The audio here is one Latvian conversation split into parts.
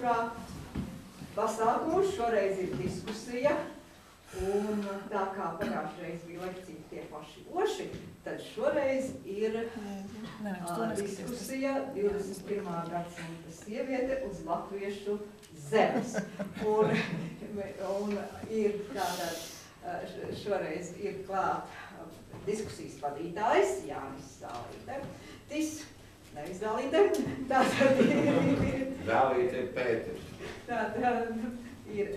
kā pasākumus, šoreiz ir diskusija, un tā kā pagājušreiz bija lekcija tie paši oši, tad šoreiz ir diskusija 21. gadsimta sieviete uz latviešu zemes. Un ir tātad šoreiz ir klāt diskusijas vadītājs Jānis Zālīte. Nevis Zālīte, tātad ir... Zālīte Pēters. Tātad ir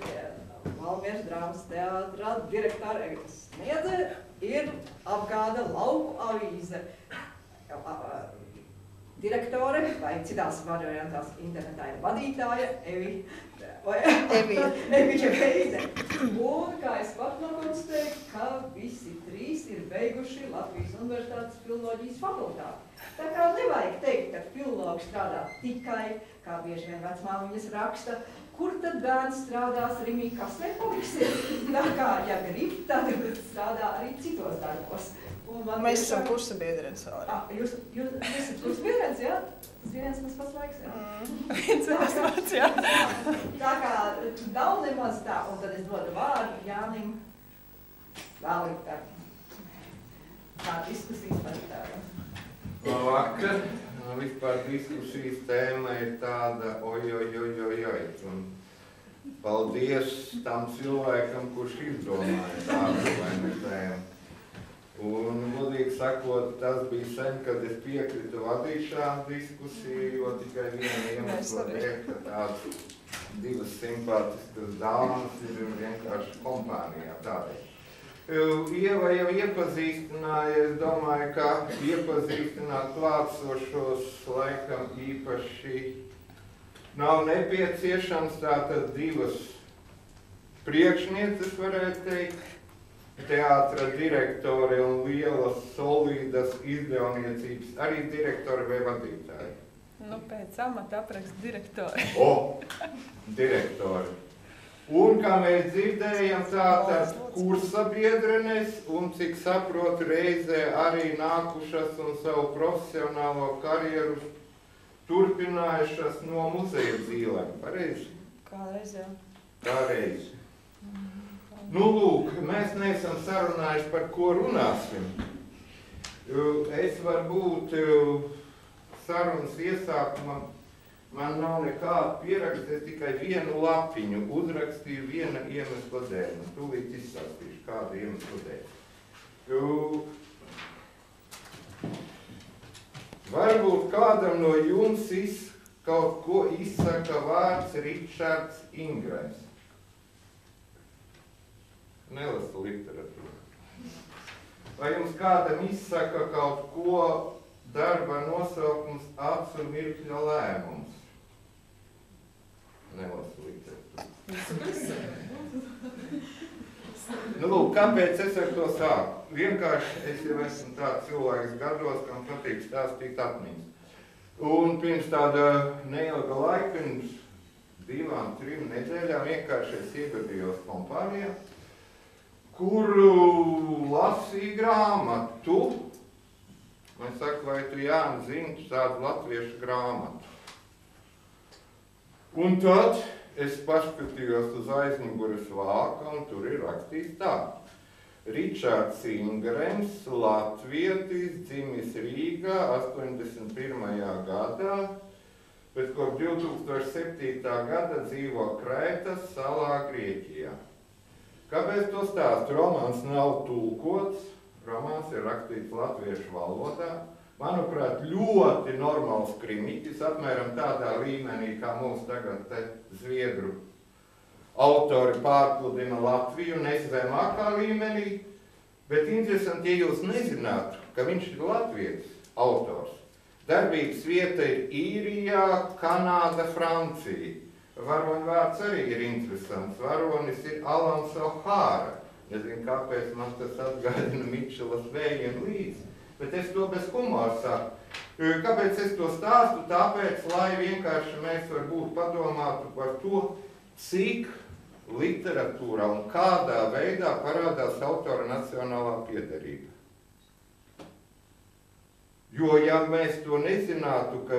Valmieras drāmas teātra direktora Evita Sniedze, ir apgāda Lauku avīze direktore, vai citās variantās internetā ir vadītāja Evija Veide. Un, kā es pat nokonstatēju, ka visi trīs ir beiguši Latvijas Universitātes filoloģijas fakultāti. Tā kā nevajag teikt, ka filologi strādā tikai, kā bieži vien vecmāmiņas raksta, kur tad bērns strādās Rimī Kasnepoviks. Tā kā, ja grib, tad strādā arī citos darbos. Mēs esam kursabiedrenes arī. Jūs esat kursabiedrenes, jā? Tas viens pats laiks, jā? Viens pats, jā. Tā kā nav nemaz tā, un tad es dodu vārdu Jānim Zālītam. Tā diskusijas vadītājiem. Labvakar. Vispār diskusijas tēma ir tāda oj. Un paldies tam cilvēkam, kurš izdomāja tādu tēmu. Un, godīgi sakot, tas bija sen, kad es piekritu vadīt šādu diskusiju, jo tikai viena iemesla dēļ, ka tādas divas simpātiskas dāmas ir vienkārši kompānijā tādēļ. Ieva jau iepazīstināja, es domāju, ka iepazīstināt klātsošos laikam īpaši nav nepieciešams, tātad divas priekšnieces, varētu teikt, teātra direktori un lielas, solīdas izdevniecības, arī direktori vai vadītāji. Nu, pēc amata apraksta direktori. Direktori. Un, kā mēs dzirdējam, tātad kursabiedrenes un, cik saprotu, reizē arī nākušas un savu profesionālo karjeru turpinājušas no muzeja dzīvēm. Pareizi? Kādreiz, jā. Kādreiz. Nu, lūk, mēs neesam sarunājuši, par ko runāsim. Es varbūt sarunas iesākumā, man nav nekāda pieraksta, es tikai vienu lapiņu uzrakstīju viena iemesla dēļ. Un tūlīt izstāstīšu, kāda iemesla dēļ. Varbūt kādam no jums kaut ko izsaka vārds Ričards Ingrams. Nelasu literatūru. Vai jums kādam izsaka kaut ko darba nosaukums Acu mirkļa lēmums? Nelasu literatūru. Nu, lūk, kāpēc es ar to sāku? Vienkārši es jau esmu tāds cilvēks gados, kam patīk stāstīt atmiņas. Un pirms tāda neilga laika, pirms 2-3 nedēļām vienkārši es iegadījos kompānijā, kuru lasīju grāmatu. Man saka, vai tu Jāni zini tādu latviešu grāmatu? Un tad es paskatījos uz aizmugures vāka, un tur ir rakstīts tā. Ričards Ingrams, latvietis, dzimis Rīgā 81. gadā, bet kopš 2007. gada dzīvo Krētas salā Grieķijā. Kāpēc to stāstu? Romāns nav tulkots, romāns ir rakstīts latviešu valodā. Manuprāt, ļoti normāls krimiķis, apmēram tādā līmenī, kā mums tagad te zviedru autori pārpludina Latviju, nezemākā līmenī. Bet interesanti, ja jūs nezinātu, ka viņš ir latvietis autors. Darbības vieta ir Īrijā, Kanāda, Francija. Varoņu vārds arī ir interesants. Varonis ir Alans O'Hara. Nezinu, kāpēc man tas atgādina Mičelas Vējienu līdzi, bet es to bez humora saku. Kāpēc es to stāstu? Tāpēc, lai vienkārši mēs varbūt padomātu par to, cik literatūrā un kādā veidā parādās autora nacionālā piederība. Jo, ja mēs to nezinātu, ka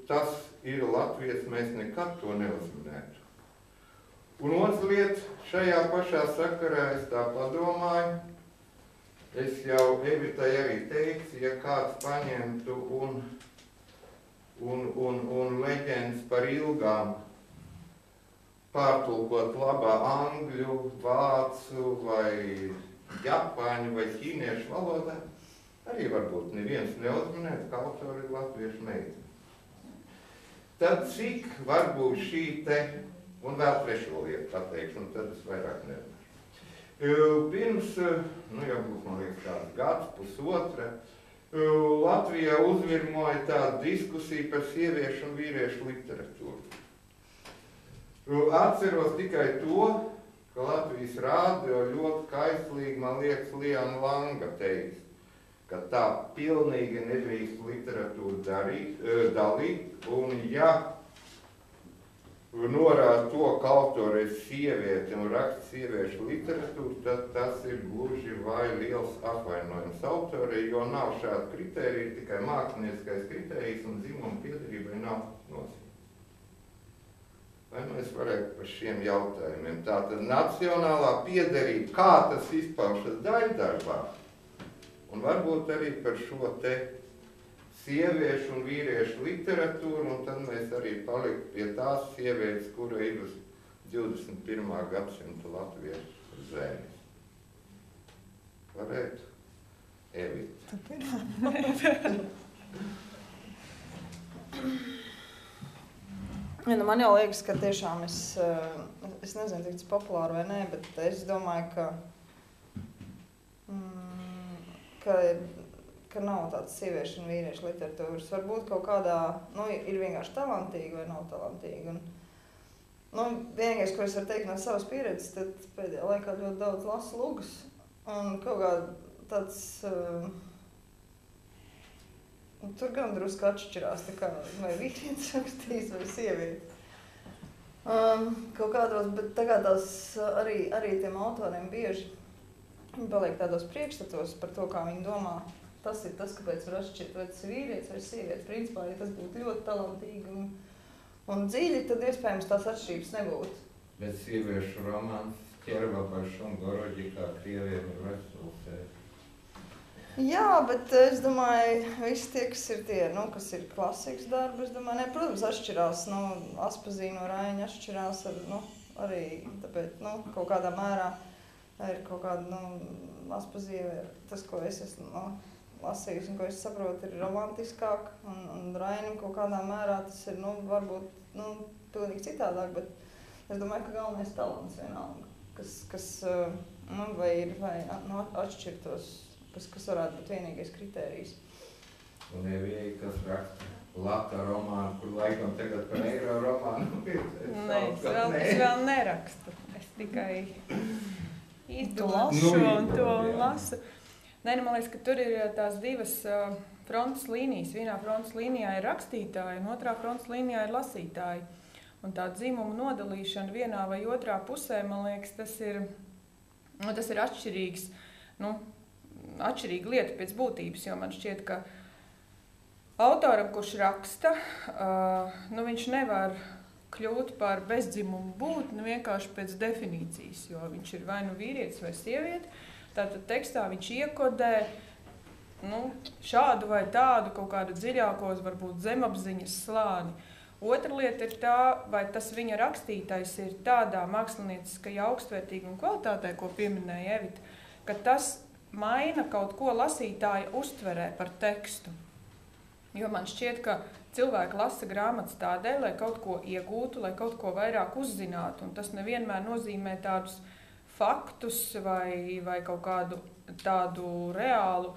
tas ir Latvijas, mēs nekad to neuzminētu. Un otrs lieta, šajā pašā sakarā es tā padomāju, es jau Evitai arī teicu, ja kāds paņemtu un leģendas par ilgām pārtulkot labā angļu, vācu vai japāņu vai ķīniešu valodā, arī varbūt neviens neuzminētu, ka autori ir latviešu meitene. Tad cik varbūt šī te, un vēl trešo lietu pateikšu, un tad es vairāk nerunāšu. Pirms, jau būs, man liekas, kāds gads, pusotra, Latvijā uzvirmoja tāda diskusija par sieviešu un vīriešu literatūru. Atceros tikai to, ka Latvijas rādio ļoti kaislīgi, man liekas, Liana Langa teica, ka tā pilnīgi nedrīkst literatūru dalīt, un ja norāda to, ka autori ir sieviete un raksta sieviešu literatūru, tad tas ir gluži vai liels atvainojums autorei, jo nav šāda kritērija, tikai mākslinieckais kritērijs un dzimuma piederībai nav nozīme. Vai mēs varētu par šiem jautājumiem? Tātad nacionālā piederība, kā tas izpaušas daļdarbā, un varbūt arī par šo te sieviešu un vīriešu literatūru, un tad mēs arī paliktu pie tās sievietes, kura ir uz 21. gadsimta latviešu zemes. Varētu? Evita. Man jau liekas, ka tiešām es nezinu, cik tas populāri vai nē, bet es domāju, ka nav tāds sieviešu un vīriešu literatūras. Varbūt kaut kādā, ir vienkārši talantīga vai nav talantīga. Vienīgais, ko es varu teikt no savas pieredzes, tad pēdējā laikā ļoti daudz lasu lugas. Un kaut kā tāds, tur gan drusku atšķirās, tā kā vai vīrietis rakstīs vai sievieti. Kaut kādos, bet tagad tās arī tiem autoriem bieži paliek tādos priekšstatos par to, kā viņi domā. Tas ir tas, kāpēc var atšķirt, vai tas ir vīrietis vai sievietes. Principā, ja tas būtu ļoti talantīgi un dziļi, tad iespējams tās atšķirības nebūtu. Bet sieviešu romāns Ķervabašs un Goroģi kā krieviem ir veselē. Jā, bet es domāju, visi tie, kas ir tie, kas ir klasikas darbi, es domāju, protams, atšķirās, Aspazīna no Raiņa atšķirās arī, tāpēc, kaut kādā mērā ir kaut kāda, Aspazīna, tas, ko es esmu lasījusi un ko es saprotu, ir romantiskāk, un Rainim kaut kādā mērā tas ir, varbūt, pilnīgi citādāk, bet es domāju, ka galvenais talants vienalga, kas vai ir, vai atšķirtos, kas varētu būt vienīgais kritērijs. Un Evija, kas raksta lata romānu, kur laikam tagad par eiro romānu ir. Nē, es vēl nerakstu. Es tikai izlasu un to lasu. Nē, man liekas, ka tur ir tās divas frontes līnijas. Vienā frontes līnijā ir rakstītāji, un otrā frontes līnijā ir lasītāji. Un tā dzimuma nodalīšana vienā vai otrā pusē, man liekas, tas ir atšķirīgs, atšķirīga lieta pēc būtības, jo man šķiet, ka autoram, kurš raksta, viņš nevar kļūt par bezdzimumu būtni vienkārši pēc definīcijas, jo viņš ir vai vīrietis vai sieviete. Tātad tekstā viņš iekodē šādu vai tādu kaut kādu dziļākos, varbūt zemapziņas slāni. Otra lieta ir tā, vai tas viņa rakstītais ir tādā mākslinieckajā augstvērtīguma kvalitātē, ko pieminēja Evita, ka tas maina kaut ko lasītāja uztverē par tekstu. Jo man šķiet, ka cilvēki lasa grāmatas tādēļ, lai kaut ko iegūtu, lai kaut ko vairāk uzzinātu, un tas nevienmēr nozīmē tādus faktus vai kaut kādu tādu reālu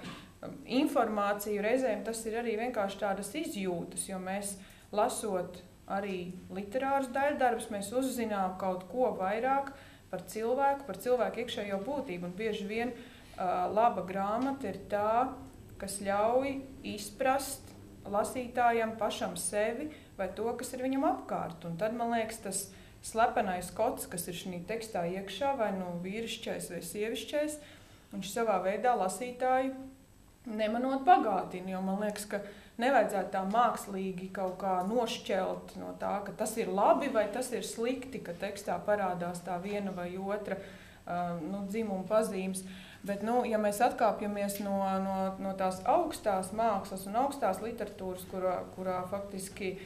informāciju. Reizēm tas ir arī vienkārši tādas izjūtas, jo mēs lasot arī literārus daļdarbus, mēs uzzinām kaut ko vairāk par cilvēku iekšējo būtību, un bieži vien laba grāmata ir tā, kas ļauj izprast lasītājam pašam sevi vai to, kas ir viņam apkārt. Un tad, man liekas, tas slepenais kods, kas ir šī tekstā iekšā, vai vīrišķais vai sievišķais, viņš savā veidā lasītāju nemanot bagātina, jo man liekas, ka nevajadzētu tā mākslīgi kaut kā nošķelt no tā, ka tas ir labi vai tas ir slikti, ka tekstā parādās tā viena vai otra dzimuma pazīmes. Bet, ja mēs atkāpjamies no tās augstās mākslas un augstās literatūras, kurā faktiski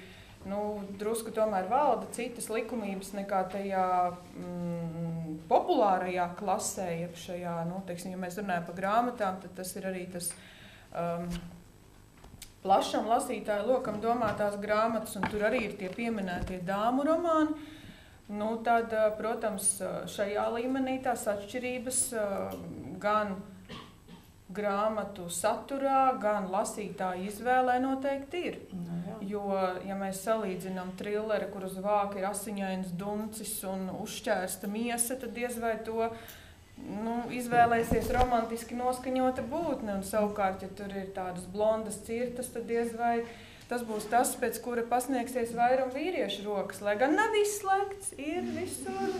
drusku tomēr valda citas likumības nekā tajā populārajā klasē, jeb šajā, teiksim, ja mēs runājam par grāmatām, tad tas ir arī tas plašam lasītāju lokam domātās grāmatas, un tur arī ir tie pieminētie dāmu romāni. Tad, protams, šajā līmenī tās atšķirības gan grāmatu saturā, gan lasītāju izvēlē noteikti ir. Jo, ja mēs salīdzinām trilleri, kur uz vāka ir asiņains duncis un uzšķērsta miesa, tad diez vai to izvēlēsies romantiski noskaņota būtne. Un savukārt, ja tur ir tādas blondas cirtas, tad diez vai tas būs tas, pēc kura pasniegsies vairumu vīriešu rokas, lai gan nav izslēgts, ir visur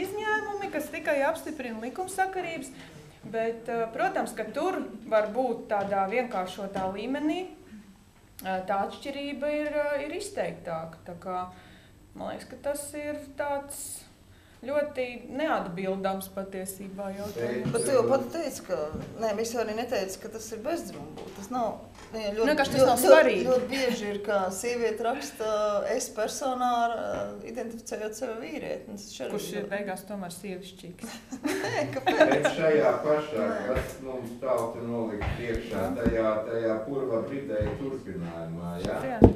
izņēmumi, kas tikai apstiprina likumsakarības, bet, protams, ka tur var būt tādā vienkāršotā līmenī, tā atšķirība ir izteiktāka, tā kā, man liekas, ka tas ir tāds ļoti neatbildams patiesībā jautājums. Bet tu jau pat teici, ka, visi arī neteica, ka tas ir bezdzimumu būt. Tas nav, tas nav svarīgi. Ļoti bieži ir, kā sieviete raksta es personā, identificējot sevi vīrieti. Kurš ir beigās tomēr sievišķīgs. Nē, kāpēc? Bet šajā pašā, kas mums tauta nolikt priekšā, tajā purva bridēja turpinājumā, jā?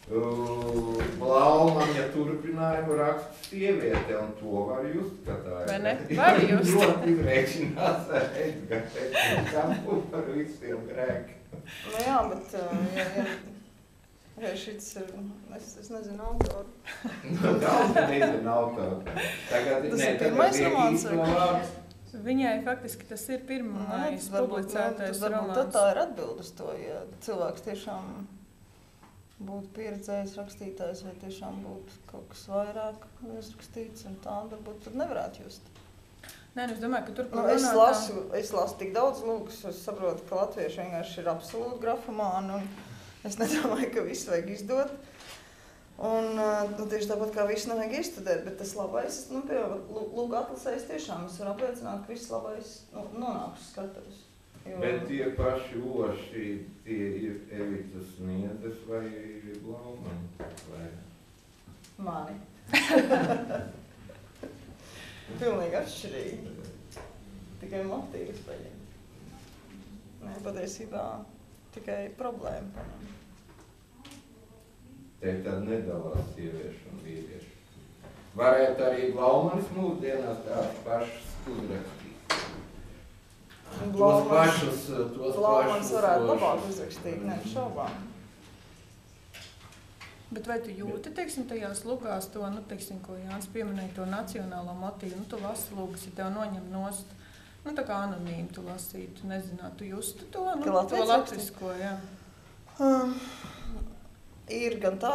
Blaumaņa turpinājumu raksta sieviete, un to var just, ka tā ir. Vai ne? Var just. Ļoti izrēķinās ar Edgars, par visiem grēki. Jā, bet ja šits ir, es nezinu autoru. Daudz nezinu autoru. Tas ir pirmais romāns. Viņai faktiski tas ir pirmais publicētais romāns. Varbūt tā ir atbild uz to, ja cilvēks tiešām būtu pieredzējis rakstītājs vai tiešām būtu kaut kas vairāk uzrakstīts un tā, varbūt tur nevarētu just. Nē, es domāju, ka tur es lasu tik daudz lūgas, es saprotu, ka latvieši vienkārši ir absolūti grafomāni un es nedomāju, ka visu vajag izdot. Un tieši tāpat kā visu nevajag izstudēt, bet tas labais, piemēram, lūga atlasēs tiešām, es varu apliecināt, ka viss labais nonāk uz skatuves. Bet tie paši oši, tie ir Evitas Niedes vai Blaumaņa? Vai? Mani. Pilnīgi atšķirīgi. Tikai motīvs paņem. Nē, patiesībā tikai problēma paņem. Te tad nedalās sieviešu un vīriešu. Varētu arī Blaumanis mūsdienās tās pašas uzrakstīt. Blaumans varētu labāk uzrakstīt, šaubām. Bet vai tu jūti, tajās lugās to, ko Jānis pieminēja, to nacionālo motīvu, tu lasi lugas, ja tev noņem nost, tā kā anonīmi tu lasītu, nezinātu, tu justu to, to latvisko, jā. Ir gan tā.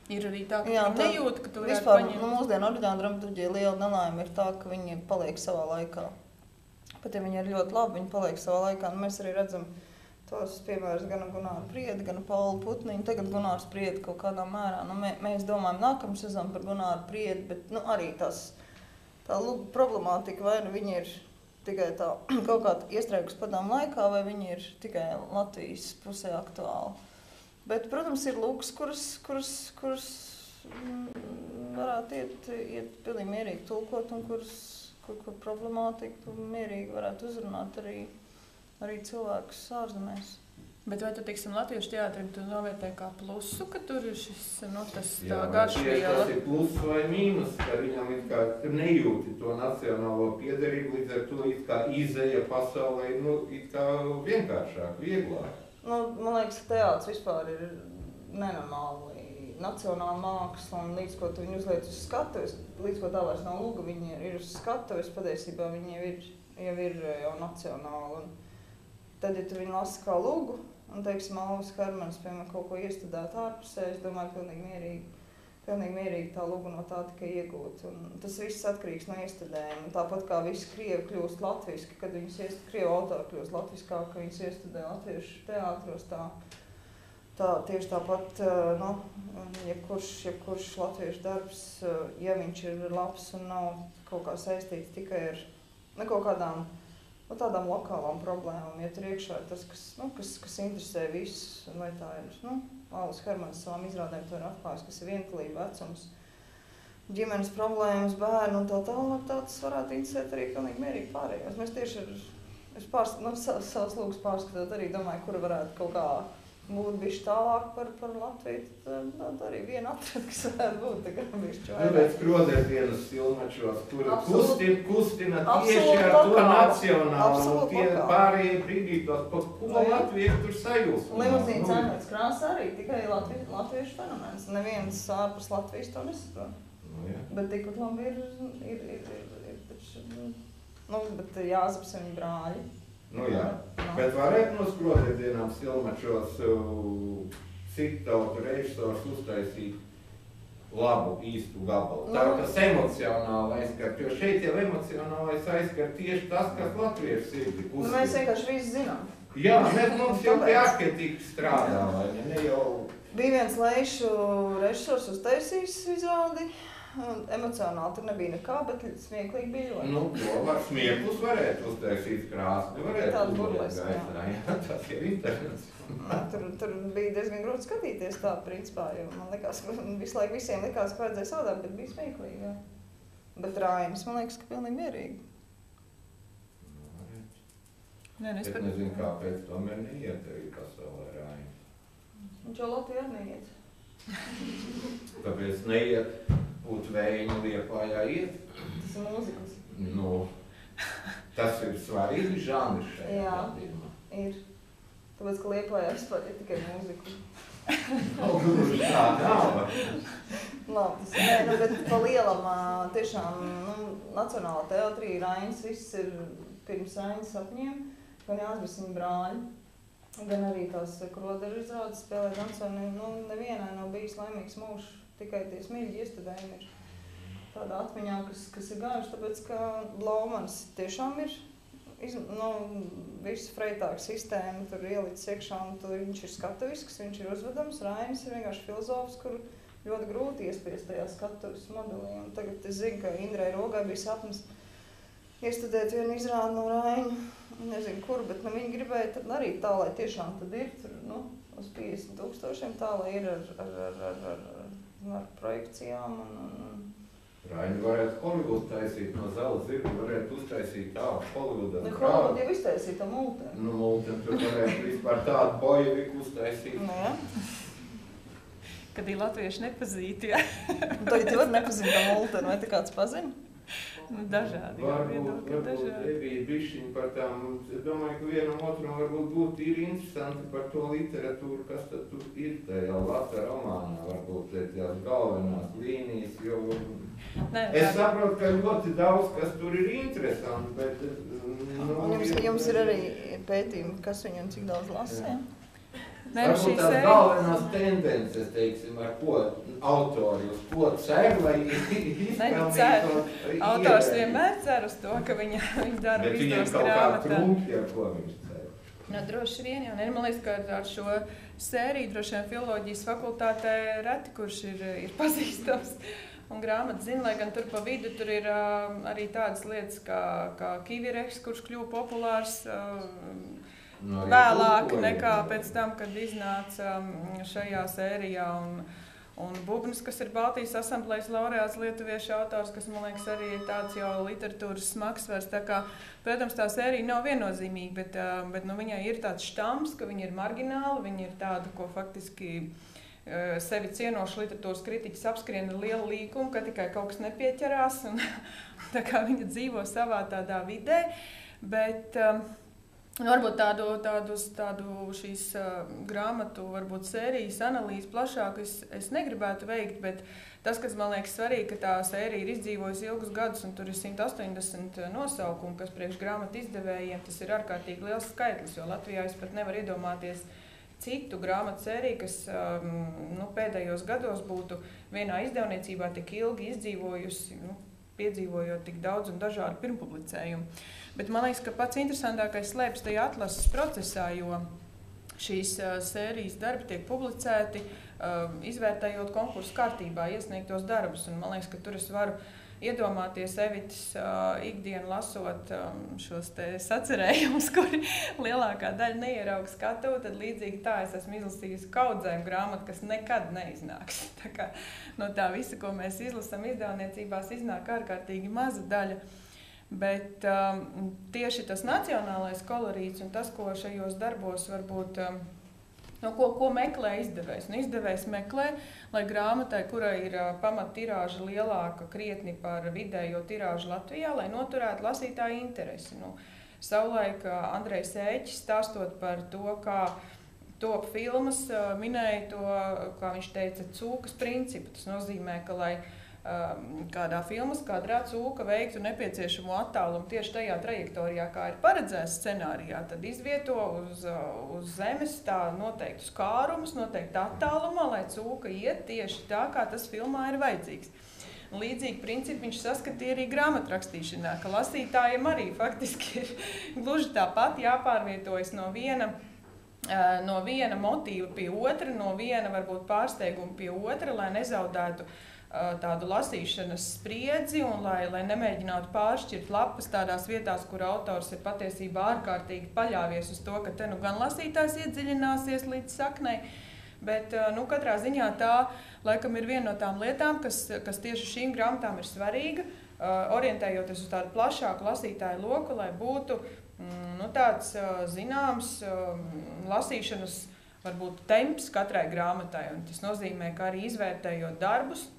Ir arī tā, ka viņi nejūt, ka tu varētu paņemt. Vispār, mūsdienu oriģināla dramaturģija liela nelaime ir tā, ka viņi paliek savā laikā. Pat ja viņi ir ļoti labi, viņi paliek savā laikā. Mēs arī redzam tos piemērus gan Gunāru Priedi, gan Paulu Putniņu. Tagad Gunārs Priedi kaut kādā mērā. Mēs domājam nākamu sezonu par Gunāru Priedi, bet arī tā problemātika, vai viņi ir tikai tā kaut kā iestrēgus padām laikā, vai viņi ir tikai Latvijas pusē aktuāli. Bet, protams, ir lūgas, kuras varētu iet pilnīgi mierīgi tulkot un kur problemātika mierīgi varētu uzrunāt arī cilvēkus ārzemēs. Bet vai tu, latviešu teātrim tu novērtē kā plusu, ka tur ir šis, tas tā garšviela? Tas ir plus vai mīnus, ka viņam ir nejūti to nacionālo piederību, līdz ar to izēja pasaulē, vienkāršāk, vieglāk. Man liekas, ka teātris vispār ir nenormāli nacionāla māksla, un līdz ko tu viņu uzliec uz skatuves, līdz ko tā vairs nav lūga, viņi ir uz skatuves, patiesībā viņi jau ir nacionāli. Un tad, ja tu viņu lasi kā lūgu, un, Alvis Hermanis, piemēram, kaut ko iestudēt ārpusē, es domāju, pilnīgi mierīgi, pilnīgi mierīgi tā lugu no tā tikai iegūt. Un tas viss atkarīgs no iestudējuma. Un tāpat kā visi krievi kļūst latviski, kad viņus krievu autori kļūst latviskāk, ka viņus iestudē latviešu teātros, tieši tāpat, jebkurš latviešu darbs, ja viņš ir labs un nav kaut kā saistīts tikai ar kaut kādām tādām lokālām problēmām, ja tur iekšā ir tas, kas interesē visus, vai tā ir, Alvis Hermans savām izrādēm to ir atklājis, kas ir vientulība, vecums, ģimenes problēmas, bērnu un tā tālāk, tas varētu interesēt arī pilnīgi mierīgi pārējos. Mēs tieši savas lūgas pārskatot arī domāju, kura varētu kaut kā būt bišķi tālāk par Latviju, tad arī viena atrad, kas varētu būt tā kā bišķi vairāk. Tāpēc Krodētienas filmačos, kura kustina tieši ar to nacionālu, un tie pārējie brīdītos, par ko Latvija tur sajūst. Limuzīna Cēmēts krāsa arī tikai latviešu fenomens. Neviens ārpus Latvijas to nesaprot. Bet tikpat labi ir taču, bet Jāzeps un viņa brāļi. Bet varētu nos Krodētienām filmačos cittautu režisors uztaisīt labu, īstu gabalu. Tā, kas emocionāli aizskar, jo šeit jau emocionālais aizskar tieši tas, kas latviešu sirdi kustina. Mēs vienkārši visi zinām. Jā, mums jau tie arhetipki strādā, vai ne jau... Bija viens leišu režisors uztaisījis izrādi. Emocionāli tur nebija nekā, bet smieklīgi bija ļoti. Smieklus varētu uztaisīt, krāsni varētu tāda burleska, jā. Tas ir internets. Tur bija diezgan grūti skatīties tā, principā, jo man likās, ka visu laiku visiem likās, ka vajadzēja savādāk, bet bija smieklīgi, jā. Bet Rainis, man liekas, ka pilnīgi mierīgi. Es nezinu, kāpēc tomēr neiet arī pasaulē Rainis. Viņš jau Latviju arī neiet. Tāpēc neiet būt Vēņu Liepājā iet. Tas ir mūzikas. Tas ir svarīgi žanrs šajā gadījumā. Ir. Tāpēc, ka Liepājā vispār ir tikai mūziku. Gluži tā nav. Bet pa lielam tiešām Nacionālā teātrī Rainis viss ir pirms Rainis sapņiem, gan Jāzbis viņa brāļi. Gan arī tās krodežu izrādes spēlē Dansoni, nevienai nav bijis laimīgs mūžs, tikai tie smilģi iestudējumi ir tādā atmiņā, kas ir gājuši, tāpēc, ka Blaumans tiešām ir visu freitāku sistēmu, tur ielicis iekšā, un viņš ir skatuvisks, viņš ir uzvedams, Rainis ir vienkārši filozofs, kur ļoti grūti iespiest tajā skatuvis modelī, un tagad es zinu, ka Indrai Rogai bija sapnis iestudēt vienu izrādi no Raina. Nezinu, kur, bet viņi gribēja arī tā, lai tiešām tad ir tur, uz 50,000, tā, lai ir ar projekcijām un... Raini varētu Hollywood taisīt no Zela zirga, varētu uztaisīt tādu Hollywoodā. Hollywood jau iztaisīt tā Multeni. Multeni, tur varētu vispār tādu bojeviku uztaisīt. Jā. Kad ir latvieši nepazīti, jā. Tagad jau nepazina tā Multeni, vai te kāds pazina? Dažādi. Varbūt nebija bišķiņi par tām, es domāju, ka vienam otram varbūt būtu ir interesanti par to literatūru, kas tad tur ir tajā Lata romānā, varbūt tās galvenās līnijas, jo es saprotu, ka ļoti daudz, kas tur ir interesanti, bet... Jums ir arī pētījumi, kas viņu un cik daudz lasē? Varbūt tās galvenās tendences, teiksim, ar ko autori, uz ko cer, lai izpelnītu... Autors vienmēr cer uz to, ka viņa darba izdos grāmatā. Bet viņiem kaut kā trūkti, ar ko viņš cer. Droši vien, jā. Man liekas, ka ar šo sēriju droši vien filoloģijas fakultātē reti, kurš ir pazīstams un grāmatu zina, lai gan tur pa vidu tur ir arī tādas lietas kā Kivireks, kurš kļuva populārs vēlāk nekā pēc tam, kad iznāca šajā sērijā, un Bubnis, kas ir Baltijas asamblējas laureāts lietuviešu autors, kas, man liekas, arī ir tāds jau literatūras smagsvars. Tā kā, protams, tā sērija nav viennozīmīga, bet viņai ir tāds štams, ka viņa ir margināla, viņa ir tāda, ko faktiski sevi cienoši literatūras kritiķis apskrien ar lielu līkumu, ka tikai kaut kas nepieķerās, un tā kā viņa dzīvo savā tādā vidē, bet... Varbūt tādu šīs grāmatu, varbūt sērijas analīzi plašāk es negribētu veikt, bet tas, kas man liekas svarīgi, ka tā sērija ir izdzīvojusi ilgus gadus un tur ir 180 nosaukumi, kas priekš grāmatu izdevējiem, tas ir ārkārtīgi liels skaitlis, jo Latvijā es pat nevaru iedomāties, citu grāmatu sēriju, kas pēdējos gados būtu vienā izdevniecībā tik ilgi izdzīvojusi, piedzīvojot tik daudz un dažādu pirmpublicējumu. Bet man liekas, ka pats interesantākais slēpjas tajā atlases procesā, jo šīs sērijas darbi tiek publicēti, izvērtējot konkursu kārtībā iesniegtos darbus. Un man liekas, ka tur es varu iedomāties Evitas ikdienu lasot šos te sacerējumus, kuri lielākā daļa neierauga skatuvi, tad līdzīgi tā es esmu izlasījusi kaudzēm grāmatu, kas nekad neiznāks. Tā kā no tā visa, ko mēs izlasam izdevniecībās, iznāk ārkārtīgi maza daļa. Bet tieši tas nacionālais kolorīts un tas, ko šajos darbos varbūt ko meklē izdevējs? Izdevējs meklē, lai grāmatai, kurai ir pamattirāža lielāka krietni par vidējo tirāžu Latvijā, lai noturētu lasītāju interesi. Savulaik Andrejs Ēķis stāstot par to, kā top filmas, minēja to, kā viņš teica, cūkas principu. Tas nozīmē, ka, lai kādā filmas kadrā cūka veiktu nepieciešamo attālumu tieši tajā trajektorijā, kā ir paredzēts scenārijā, tad izvieto uz zemes tā noteiktus kārumus, noteikti attālumā, lai cūka iet tieši tā, kā tas filmā ir vajadzīgs. Līdzīgi principi viņš saskatīja arī grāmatrakstīšanā, ka lasītājiem arī faktiski ir gluži tāpat jāpārvietojas no viena motīva pie otra, no viena varbūt pārsteiguma pie otra, lai nezaudētu tādu lasīšanas spriedzi un lai nemēģinātu pāršķirt lapas tādās vietās, kur autors ir patiesībā ārkārtīgi paļāvies uz to, ka te gan lasītājs iedziļināsies līdz saknei, bet katrā ziņā tā laikam ir viena no tām lietām, kas tieši šīm grāmatām ir svarīga, orientējoties uz tādu plašāku lasītāju loku, lai būtu tāds zināms lasīšanas varbūt temps katrai grāmatai, un tas nozīmē, ka arī izvērtējot darbus,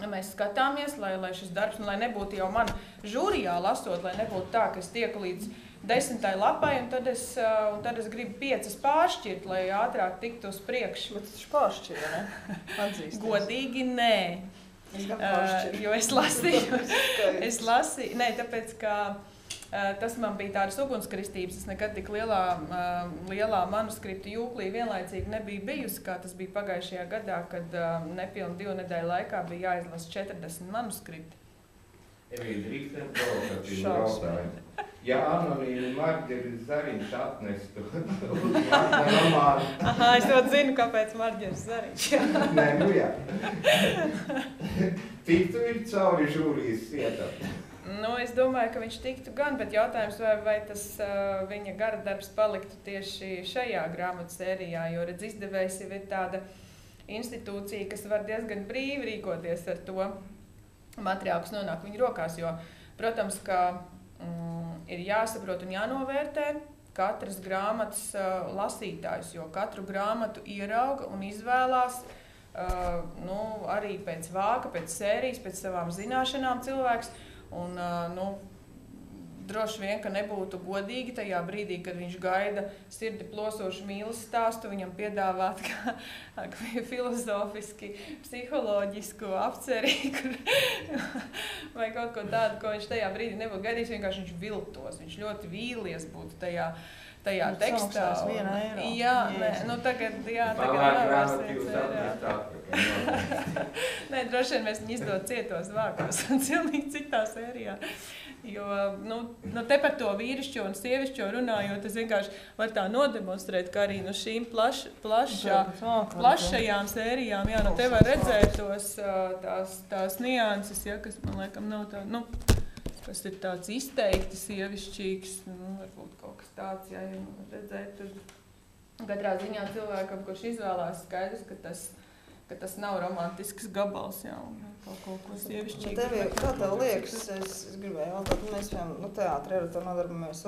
mēs skatāmies, lai šis darbs, lai nebūtu jau man žūrijā lasot, lai nebūtu tā, ka es tieku līdz 10. lapai, un tad es gribu 5 pāršķirt, lai ātrāk tiktu uz priekšu. Bet tas pāršķira, ne? Atzīsties. Godīgi, nē. Es gan pāršķiru. Jo es lasīju, nē, tāpēc, ka tas man bija tādas ugunskristības, es nekad tik lielā manuskripta jūklī vienlaicīgi nebija bijusi, kā tas bija pagājušajā gadā, kad nepilni 2 nedēļu laikā bija jāizlasa 40 manuskripti. Drīkstam provokatīvu jautājumu. Ja anonīmi Marģeris Zariņš atnestu uz Marģa romānu... Aha, es to zinu, kāpēc Marģeris Zariņš. Nē, jā. Tiktu ir cauri žūrijas sietam. Es domāju, ka viņš tiktu gan, bet jautājums, vai tas viņa gara darbs paliktu tieši šajā grāmatu sērijā, jo redz, izdevējs jau ir tāda institūcija, kas var diezgan brīvi rīkoties ar to materiālu, kas nonāk viņa rokās, jo, protams, ka ir jāsaprot un jānovērtē katras grāmatas lasītājs, jo katru grāmatu ierauga un izvēlās arī pēc vāka, pēc sērijas, pēc savām zināšanām cilvēks. Un, droši vien, ka nebūtu godīgi tajā brīdī, kad viņš gaida sirdi plosošu mīlas stāstu, viņam piedāvāt kā filozofiski, psiholoģisku apcerīgu vai kaut ko tādu, ko viņš tajā brīdī nebūtu gaidījis, vienkārši viņš viltos, viņš ļoti vīlies būtu tajā tekstā. Tagad Nē, droši vien mēs viņu izdod cietos vākos un cilvēki citā sērijā. Jo, te par to vīrišķo un sievišķo runājot, es vienkārši varu tā nodemonstrēt, ka arī no šīm plašajām sērijām, te var redzēt tās nianses, kas man laikam nav tā, kas ir tāds izteikti sievišķīgs, varbūt kaut kas tāds, ja redzēt, tur katrā ziņā cilvēkam, kurš izvēlās skaidrs, ka tas nav romantisks gabals, kaut ko sievišķīgu. Kā tev liekas, es gribēju jautāt, mēs teātri ar to nodarbojamies,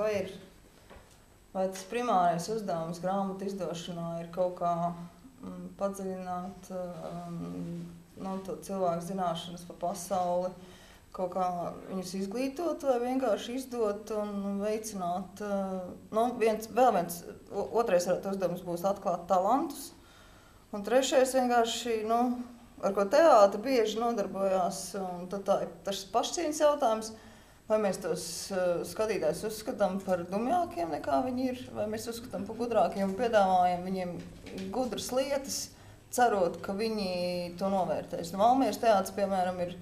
vai tas primārais uzdevums grāmatu izdošanā ir kaut kā padziļināt to cilvēku zināšanas par pasauli, kaut kā viņus izglītot vai vienkārši izdot un veicināt. Otrais uzdevums būs atklāt talantus. Un trešais vienkārši, ar ko teātri bieži nodarbojās, un tad tas pašcieņas jautājums, vai mēs tos skatītājus uzskatām par dumjākiem nekā viņi ir, vai mēs uzskatām par gudrākiem un piedāvājam viņiem gudras lietas, cerot, ka viņi to novērtēs. Valmieras teātris, piemēram, ir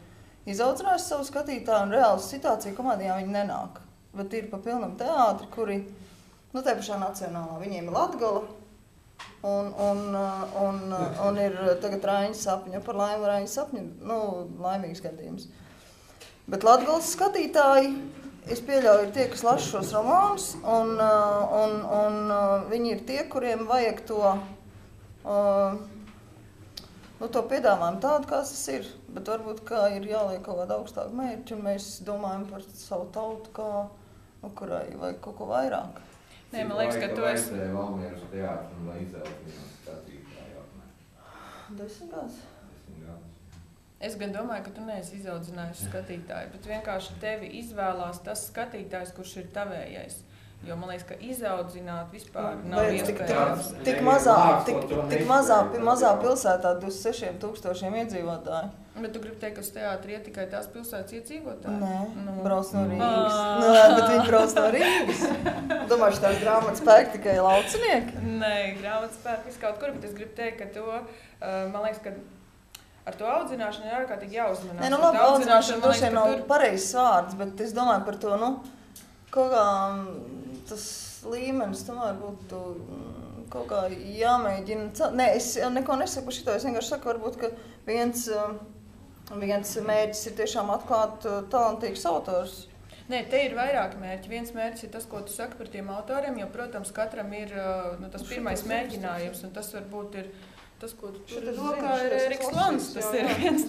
izaudzinājis savu skatītāju un reālas situāciju komēdijā viņi nenāk. Bet ir pa pilnam teātri, kuri, te pašā nacionālā, viņiem ir Latgala un ir tagad Raiņa sapņa, par laimi Raiņa sapņa, laimīgs gadījums. Bet Latgales skatītāji, es pieļauju, ir tie, kas lasa šos romānus, un viņi ir tie, kuriem vajag to piedāvājumu tādu, kāds tas ir. Bet varbūt, ka ir jāliek kaut kāda augstāka mērķa, un mēs domājam par savu tautu, kurai vajag kaut ko vairāk. Nē, man liekas, ka tu esi... Cik laika Valmieras teātrim, lai izaudzināt skatītāju apmēram? 10 gadus. 10 gadus. Es gan domāju, ka tu neesi izaudzinājis skatītāju, bet vienkārši tevi izvēlās tas skatītājs, kurš ir tavējais. Jo man liekas, ka izaudzināt vispār nav iespējams. Tik mazā pilsētā 26,000 iedzīvotāji. Bet tu gribi teikt, ka uz teātri iet tikai tās pilsētas iedzīvotāji? Nē, brauc no Rīgas. Bet viņi brauc no Rīgas. Domāju, tās grāmatas pērk tikai laucinieki? Nē, grāmatas pērk visu kaut kur, bet es gribu teikt, ka to, man liekas, ka ar to audzināšanu ir ārkārtīgi jāuzmanās. Nē, labi, audzināšana droši vien nav pareizs vārds, bet es domāju par to, kaut kā tas līmenis tomēr būtu kaut kā jāmēģina. Nē, es neko nesaku par šito, es vienkārši saku, varbūt, ka viens mērķis ir tiešām atklāt talantīgus autors. Nē, te ir vairāk mērķi. Viens mērķis ir tas, ko tu saki par tiem autoriem, jo, protams, katram ir tas pirmais mēģinājums, un tas varbūt ir tas, ko tu tur rokā ir Eriks Lons. Tas ir viens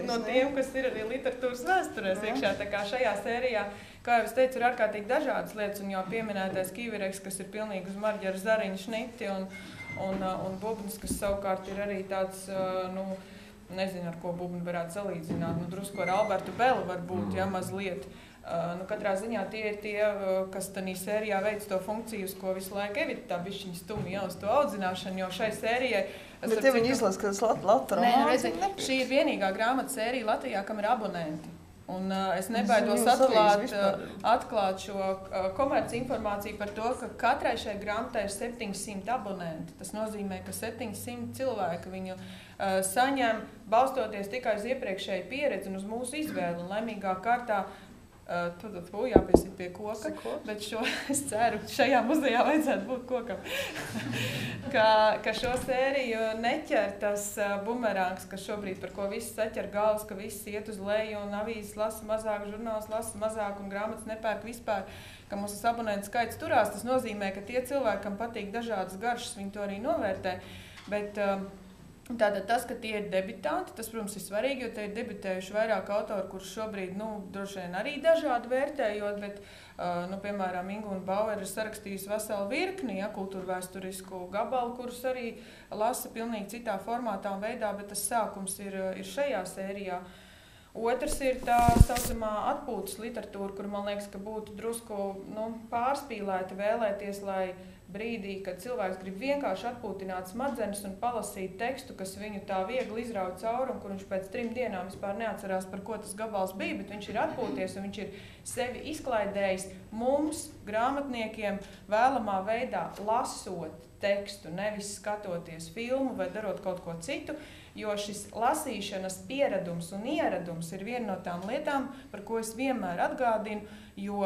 no tiem, kas ir arī literatūras vēsturēs iekšā. Tā kā šajā sērijā, kā jau es teicu, ir ārkārtīgi dažādas lietas, un jau pieminētais Kīvireks, kas ir pilnīgi uz marģera zariņa šniti, un Bubnis, kas savukārt ir arī tāds, nezinu, ar ko Bubni varētu salīdzināt, drusku ar Albertu Belu varbūt, mazliet. Katrā ziņā tie ir tie, kas tanī sērijā veic to funkciju, uz ko visu laiku Evita tā bišķiņa stumi jau uz to audzināšanu, jo šai sērijai... Bet ja viņi izlas, ka tas Lata romāns ir nepieši. Šī ir vienīgā grāmata sērija Latvijā, kam ir abonenti. Un es nebaidos atklāt šo komerci informāciju par to, ka katrai šai grāmatai ir 700 abonenti. Tas nozīmē, ka 700 cilvēki viņu saņem, balstoties tikai uz iepriekšēju pieredzi un uz mūsu izvēli. Un laimīgā kārtā jāpiesit pie koka, bet es ceru, šajā muzejā vajadzētu būt kokam. ka šo sēriju neķer tas bumerangs, ka šobrīd par ko viss saķer galvas, ka viss iet uz leju un avīzes lasa mazāk, žurnāls lasa mazāk un grāmatas nepērk vispār, ka mūsu abonentu skaits turās. Tas nozīmē, ka tie cilvēki, kam patīk dažādas garšas, viņi to arī novērtē. Bet tātad tas, ka tie ir debitanti, tas, protams, ir svarīgi, jo te ir debitējuši vairāk autori, kurus šobrīd, droši vien arī dažādi vērtējot, bet, piemēram, Ingūna Bauer ir sarakstījusi veselu virkni, kultūrvēsturisku gabalu, kurus arī lasa pilnīgi citā formātā un veidā, bet tas sākums ir šajā sērijā. Otrs ir tā saucamā atpūtas literatūra, kur man liekas, ka būtu drusku pārspīlēti vēlēties, lai brīdī, kad cilvēks grib vienkārši atpūtināt smadzenes un palasīt tekstu, kas viņu tā viegli izrauj cauri, un kur viņš pēc 3 dienām vispār neatcerās, par ko tas gabals bija, bet viņš ir atpūties un viņš ir sevi izklaidējis mums, grāmatniekiem, vēlamā veidā lasot tekstu, nevis skatoties filmu vai darot kaut ko citu, jo šis lasīšanas pieredums un ieradums ir viena no tām lietām, par ko es vienmēr atgādinu, jo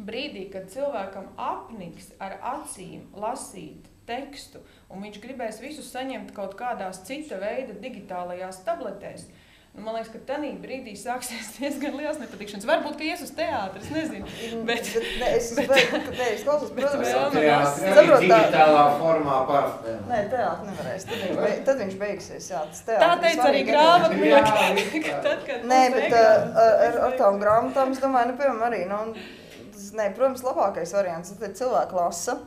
brīdī, kad cilvēkam apniks ar acīm lasīt tekstu, un viņš gribēs visu saņemt kaut kādās cita veida digitālajās tabletēs, man liekas, ka tanī brīdī sāksies diezgan liels nepatikšanas. Varbūt, ka ies uz teātri, es nezinu. Bet es klausos, protams, teātri digitālā formā pārspēlē. Nē, teātri nevarēs. Tad viņš beigsies, jā. Tā teica arī grāmatnieki. Nē, bet ar tām grāmatām, es domāju, piemēram, arī, protams, labākais variants, tad cilvēki lasa,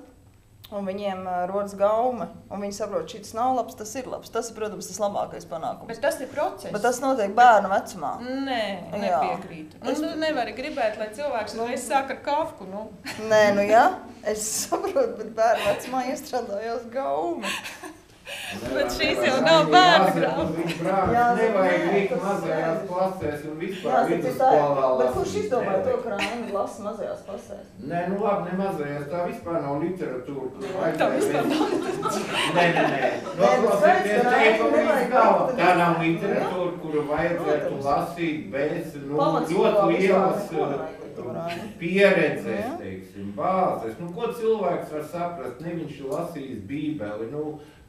un viņiem rodas gaume, un viņi saprot, šis nav labs, tas ir labs. Tas ir, protams, tas labākais panākums. Bet tas ir process. Bet tas notiek bērnu vecumā. Nē, nepiekrītu. Tu nevari gribēt, lai cilvēks reiz sāk ar Kafku, Nē, jā, es saprotu, bet bērnu vecumā iestrādājās gaume. Bet šīs jau nav bērnu grāmata. Viņa brālis nevajag rīt mazajās klasēs un vispār vidusskolā lasīt. Bet kurš lasīt. izdomāja to, ka Raina lasa mazajās klasēs? Nē, nu labi, ne mazajās, tā vispār nav literatūra. Tā vispār nav Nē. Noklausieties teikumu līdz galam. Tā nav literatūra, kuru vajadzētu lasīt bez ļoti lielas pieredzes, teiksim, bāzes. Nu, ko cilvēks var saprast? Ne viņš ir lasījis Bībeli,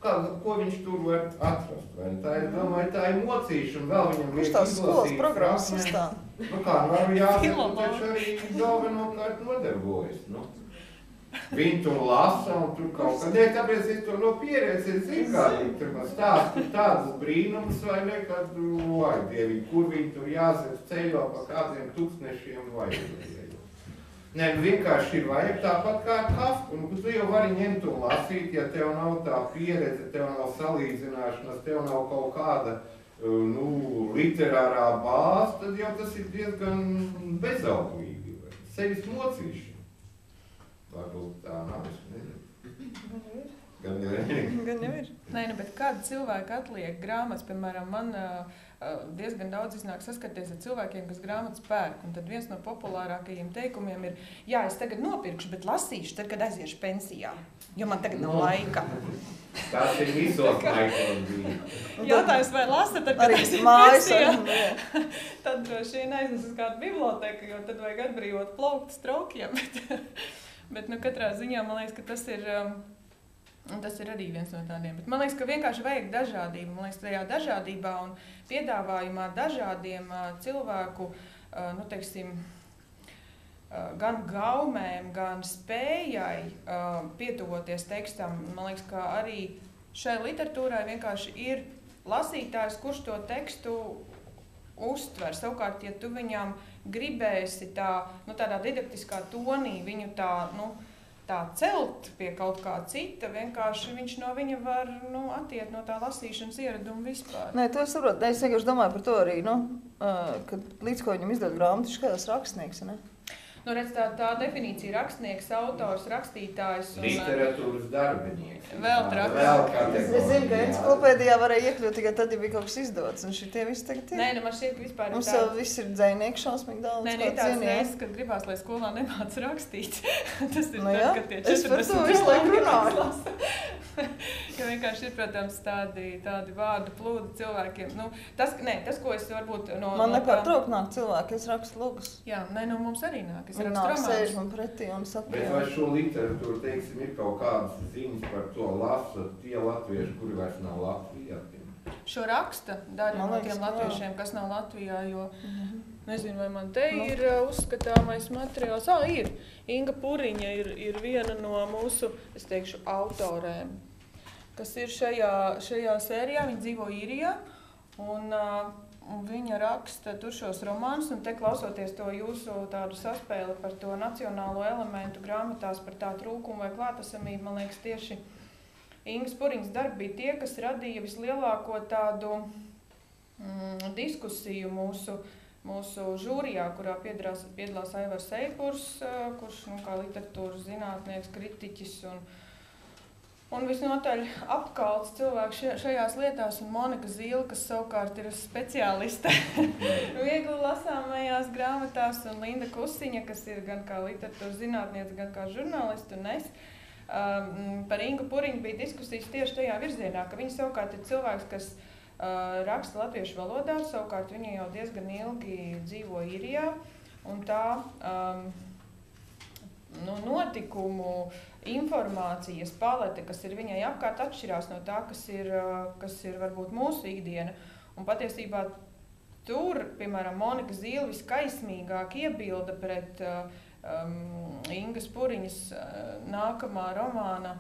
ko viņš tur var atrast? Vai? Tā ir, domāju, tā ir mocīšana, vēl viņam liek izlasīt fragmenti. Nu kā, varu jāsaka, taču arī galvenokārt nodarbojas. Viņi tur lasa un tur kaut kā. Nē, tāpēc es tur no pieredzes zinu, kā viņi tur man stāstu tādas brīnumus vai ne, kad, vai Dievi, kur viņi tur jāzēs ceļo pa kādiem tūkstnešiem vai. Nē, vienkārši ir vajag tāpat kā ar Kafku. Tu jau vari ņemt un lasīt, ja tev nav tā pieredze, tev nav salīdzināšanas, tev nav kaut kāda literārā bāze, tad jau tas ir diezgan bezauglīgi. Sevis mocīšana. Varbūt tā nav, es nezinu. Gan jau ir. Nē, bet kāda cilvēka atliek grāmatas, piemēram, man diezgan daudz iznāk saskarties ar cilvēkiem, kas grāmatas pērk. Un tad viens no populārākajiem teikumiem ir, jā, es tagad nopirkšu, bet lasīšu tad, kad aiziešu pensijā, jo man tagad nav laika. Tas ir visos laikos bija. Jautājums, vai lasa, tad, kad aiziešu pensijā, tad droši vien aiznes uz kādu biblioteku, jo tad vajag atbrīvot plauktas traukiem. Bet katrā ziņā man liekas, ka tas ir arī viens no tādiem. Bet man liekas, ka vienkārši vajag dažādību. Man liekas, tajā dažādībā un piedāvājumā dažādiem cilvēku, gan gaumēm, gan spējai pietuvoties tekstam. Man liekas, ka arī šai literatūrai vienkārši ir lasītājs, kurš to tekstu uztver. Savukārt, ja tu viņam gribēsi tādā didaktiskā tonī viņu tā celt pie kaut kā cita, vienkārši viņš no viņa var attiet no tā lasīšanas ieraduma vispār. Nē, to es saprotu. Es vienkārši domāju par to arī, ka līdz ko viņam izdod grāmatu, viņš kādās rakstnieks, ne? Redz, tā definīcija - rakstnieks, autors, rakstītājs un literatūras darbinieks. Vēl trakāk. Es zinu, ka enciklopēdijā varēja iekļūt tikai tad, ja bija kaut kas izdots, un šitie visi tagad ir. Nē, man šķiet, ka vispār ir mums jau viss ir dzejnieki šausmīgi daudz. Nē, tāds reizes, kad gribās, lai skolā nemāc rakstīt. Tas ir tad, kad tie 40 es par to visu laiku runāju. Ka vienkārši ir, protams, tādi vārdu plūdi cilvēkiem. Tas, ko es varbūt Man nepārtraukt nāk cilvēki, es rakstu logus. Jā, mums arī nāk. Viņi nāk sēž man pretī un saka. Bet vai šo literatūru, teiksim, ir kaut kādas ziņas par to lasa tie latvieši, kuri vairs nav Latvijā? Šo raksta daļa no tiem latviešiem, kas nav Latvijā, jo nezinu, vai man te ir uzskatāmais materiāls. Ir. Inga Puriņa ir viena no mūsu, es teikšu, autorēm, kas ir šajā sērijā. Viņa dzīvo Īrijā, un viņa raksta tur šos romānus, un te klausoties to jūsu tādu saspēli par to nacionālo elementu grāmatās, par tā trūkumu vai klātesamību, man liekas, tieši Ingas Puriņas darbi bija tie, kas radīja vislielāko tādu diskusiju mūsu žūrijā, kurā piedalās Aivars Eipurs, kurš kā literatūras zinātnieks, kritiķis un visnotaļ apkalts cilvēks šajās lietās, un Monika Zīle, kas savukārt ir speciāliste viegli lasāmajās grāmatās, un Linda Kusiņa, kas ir gan kā literatūras zinātniece, gan kā žurnāliste, un es. Par Ingu Puriņu bija diskusijas tieši tajā virzienā, ka viņa savukārt ir cilvēks, kas raksta latviešu valodā, savukārt viņa jau diezgan ilgi dzīvo Īrijā, un tā notikumu, informācijas palete, kas ir viņai apkārt, atšķirās no tā, kas ir varbūt mūsu ikdiena. Un patiesībā tur, piemēram, Monika Zīle viskaismīgāk iebilda pret Ingas Puriņas nākamā romāna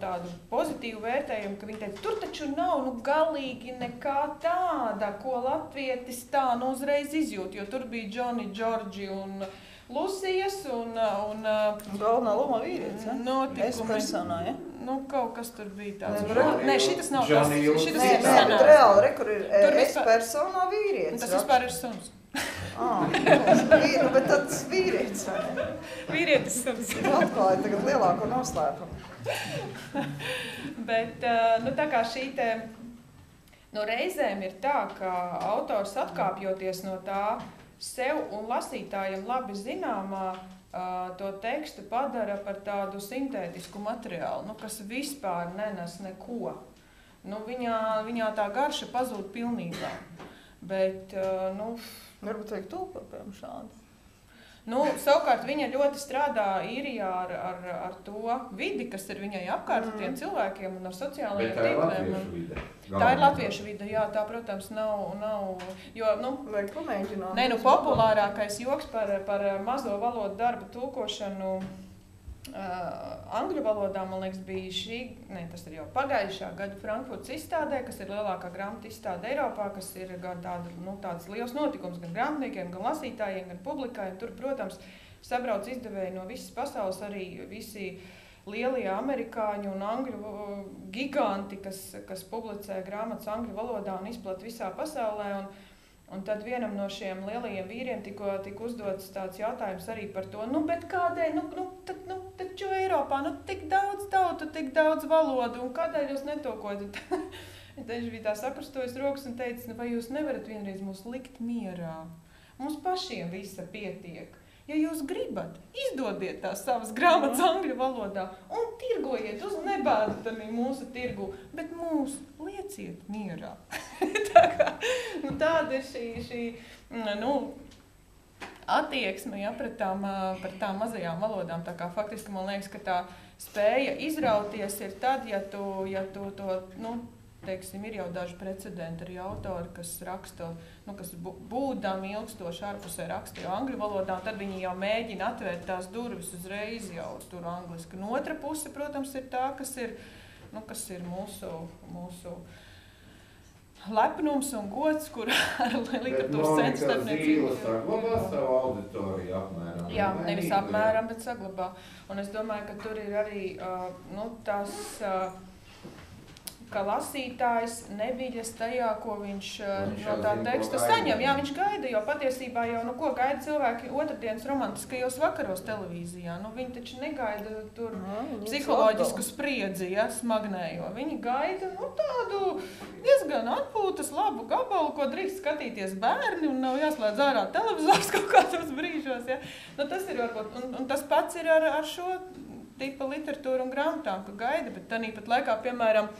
tādu pozitīvu vērtējumu, ka viņa teica, tur taču nav galīgi nekā tāda, ko latvietis tā uzreiz izjūt, jo tur bija Džoni, Džordži un Lucijas un galvenā loma vīrietis, ne? Notikumi. Es personā, ja? Kaut kas tur bija tāds. Nē, šitas nav tas. Šitas ir sanās. Reāli, kur ir es personā vīrietis. Tas vispār ir suns. Bet tāds vīrietis, vai ne? Vīrietis suns. Atklāja tagad lielāko noslēpumu. Bet, nu, tā kā šī te, nu, reizēm ir tā, ka autors atkāpjoties no tā sev un lasītājiem labi zināmā, to tekstu padara par tādu sintētisku materiālu, nu, kas vispār nenes neko. Nu, viņā tā garša pazūd pilnībā. Bet, nu... Varbūt vajag tulkot, piemēram, šādi. Nu, savukārt viņa ļoti strādā īrijā ar to vidi, kas ir viņai apkārt tiem cilvēkiem un ar sociālajiem tīkliem. Bet tā ir latviešu vide. Tā ir latviešu vide, jā, tā, protams, nav jo, nu, Vajag pamēģināt. ne, nu, populārākais joks par mazo valodu darbu tulkošanu angļu valodā, man liekas, bija tas ir jau pagājušā gada Frankfurtas izstādē, kas ir lielākā grāmatu izstāde Eiropā, kas ir gan tāds liels notikums gan grāmatniekiem, gan lasītājiem, gan publikai. Tur, protams, sabrauc izdevēji no visas pasaules, arī visi lielie amerikāņu un angļu giganti, kas publicē grāmatas angļu valodā un izplat visā pasaulē. Un tad vienam no šiem lielajiem vīriem tika uzdots tāds jautājums arī par to, nu, bet kādēļ, taču Eiropā, tik daudz tautu, tik daudz valodu, un kādēļ jūs netokojat? Viņš bija tā sakrustojis rokas un teica, vai jūs nevarat vienreiz mūs likt mierā? Mums pašiem visa pietiek. Ja jūs gribat, izdodiet tās savas grāmatas angļu valodā un tirgojiet, nebādat mūsu tirgu, bet mūs lieciet mierā. Tāda ir šī attieksme, ja, pret tām mazajām valodām. Tā kā faktiski man liekas, ka tā spēja izrauties ir tad, ja tu to, teiksim, ir jau daži precedenti arī autori, kas raksta, kas būdami ilgstoši ārpusē raksta jau angļu valodā, tad viņi jau mēģina atvērt tās durvis uzreiz jau tur angliski. Un otra puse, protams, ir tā, kas ir mūsu lepnums un gods, kur ar literatūras centru starpniecību. Bet Zīle saglabā savu auditoriju apmēram. Jā, nevis apmēram, bet saglabā. Un es domāju, ka tur ir arī tas... ka lasītājs neviļas tajā, ko viņš no tā teksta saņem. Jā, viņš gaida, jo patiesībā jau, ko gaida cilvēki otrdienas romantiskajos vakaros televīzijā. Viņi taču negaida tur psiholoģisku spriedzi, ja, smagnējo. Viņi gaida, tādu diezgan atpūtas labu gabalu, ko drīkst skatīties bērni un nav jāslēdz ārā televizors kaut kādos brīžos, ja. Tas ir varbūt, un tas pats ir ar šo tipa literatūru un grāmatām, ka gaida, bet tāpat laikā, piemēram,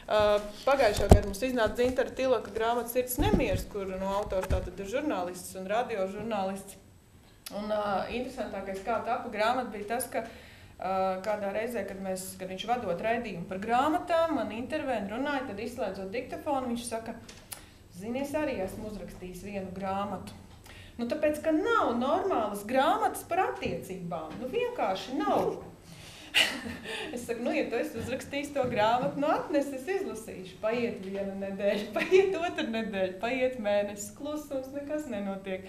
pagājušā gada mums iznāca Dzintara Tilaka grāmata Sirds nemieris, kur autors tātad ir žurnālists un radiožurnālists. Un interesantākais, kā tapa grāmata, bija tas, ka kādā reizē, kad viņš vadot raidījumu par grāmatām, man intervēni runāja, tad izslēdzot diktafonu, viņš saka, zini, es arī esmu uzrakstījis vienu grāmatu. Tāpēc, ka nav normālas grāmatas par attiecībām. Vienkārši nav. Es saku, ja tu esi uzrakstījis to grāmatu, atnes, es izlasīšu. Paiet viena nedēļa, paiet otra nedēļa, paiet mēnesis, klusums, nekas nenotiek.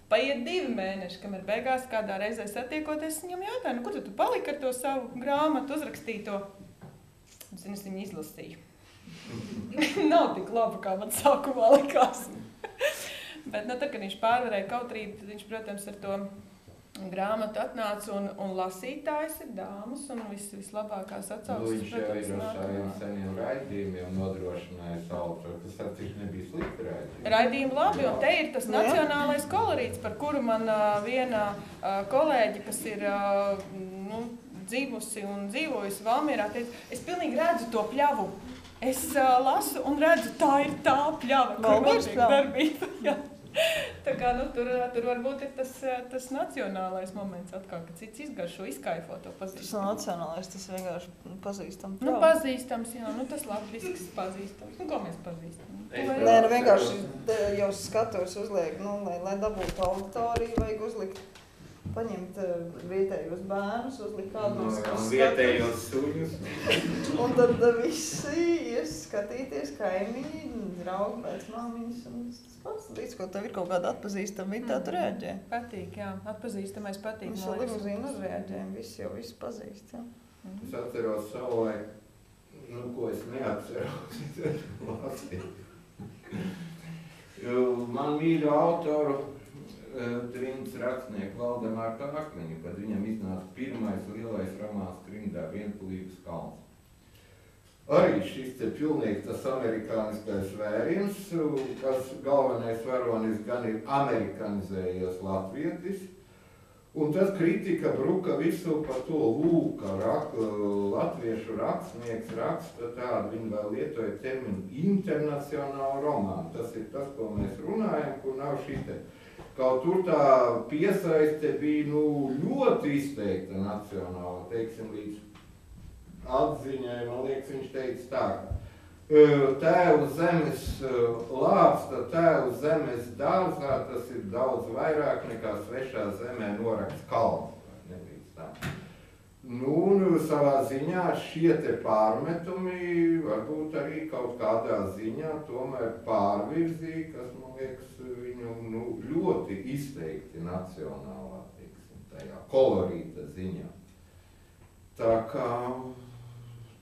Paiet 2 mēneši, kamēr beigās kādā reizē satiekoties, viņam jautāja, kur tu paliki ar to savu grāmatu uzrakstīto? Es viņu izlasīju. Nav tik labi, kā man sākumā likās. Bet, tad, kad viņš pārvarēja kautrību, tad viņš, protams, ar to grāmatu atnāca un lasītājs ir dāmas un vislabākās atsauces. Viņš jau ir ar šādiem seniem raidījumiem nodrošinājis autoru, kas atcīm nebija slikti raidījumi. Raidījumi labi, un te ir tas nacionālais kolorīts, par kuru man viena kolēģi, kas ir dzīvusi un dzīvojusi Valmierā, teica, es pilnīgi redzu to pļavu. Es lasu un redzu, tā ir tā pļava, kur notiek darbība. Jā. Tā kā, tur varbūt ir tas nacionālais moments atkal, ka cits izgaršo, izkaifo to pazīstams. Tas nacionālais, tas vienkārši pazīstams. Pazīstams, jā, tas latvisks pazīstams. Ko mēs pazīstam? Nē, vienkārši jau skatos uzliek, lai dabūtu auditoriju, vajag uzlikt, paņemt vietējos bērnus, uzlikt kādus un vietējos suņus. Un tad visi ies skatīties kaimiņi, draugi, vecmāmiņas un tas pats. Līdz, ko tev ir kaut kāda atpazīstama vidi, tā tu reaģē. Patīk, jā, atpazīstamais patīk. Mēs jau limuzīnu uzreaģējam, visi jau visu pazīst, jā. Es atceros savu laiku, ko es neatceros, lasīt. Man mīļu autoru trimds rakstnieku Valdemāru Kākliņu, kad viņam iznāca pirmais lielais romāns Trimdā Vienpilības kalns. Arī šis te pilnīgi tas amerikāniskais vēriens, kas galvenais varonis gan ir amerikanizējies latvietis, un tad kritika bruka visu par to lūka, latviešu rakstnieks raksta tādu, viņi vēl lietoja terminu internacionālu romānu. Tas ir tas, ko mēs runājam, kur nav šite. Kaut tur tā piesaiste bija ļoti izteikta nacionāla, teiksim, līdz atziņai, man liekas, viņš teica tā, tēvu zemes lāpsta, tēvu zemes dārzā, tas ir daudz vairāk nekā svešā zemē norakts kalns, vai nelīdz tā. Un savā ziņā šie te pārmetumi varbūt arī kaut kādā ziņā tomēr pārvirzīja, kas, man liekas, viņu ļoti izteikti nacionālā, teiksim, tajā kolorīta ziņā. Tā kā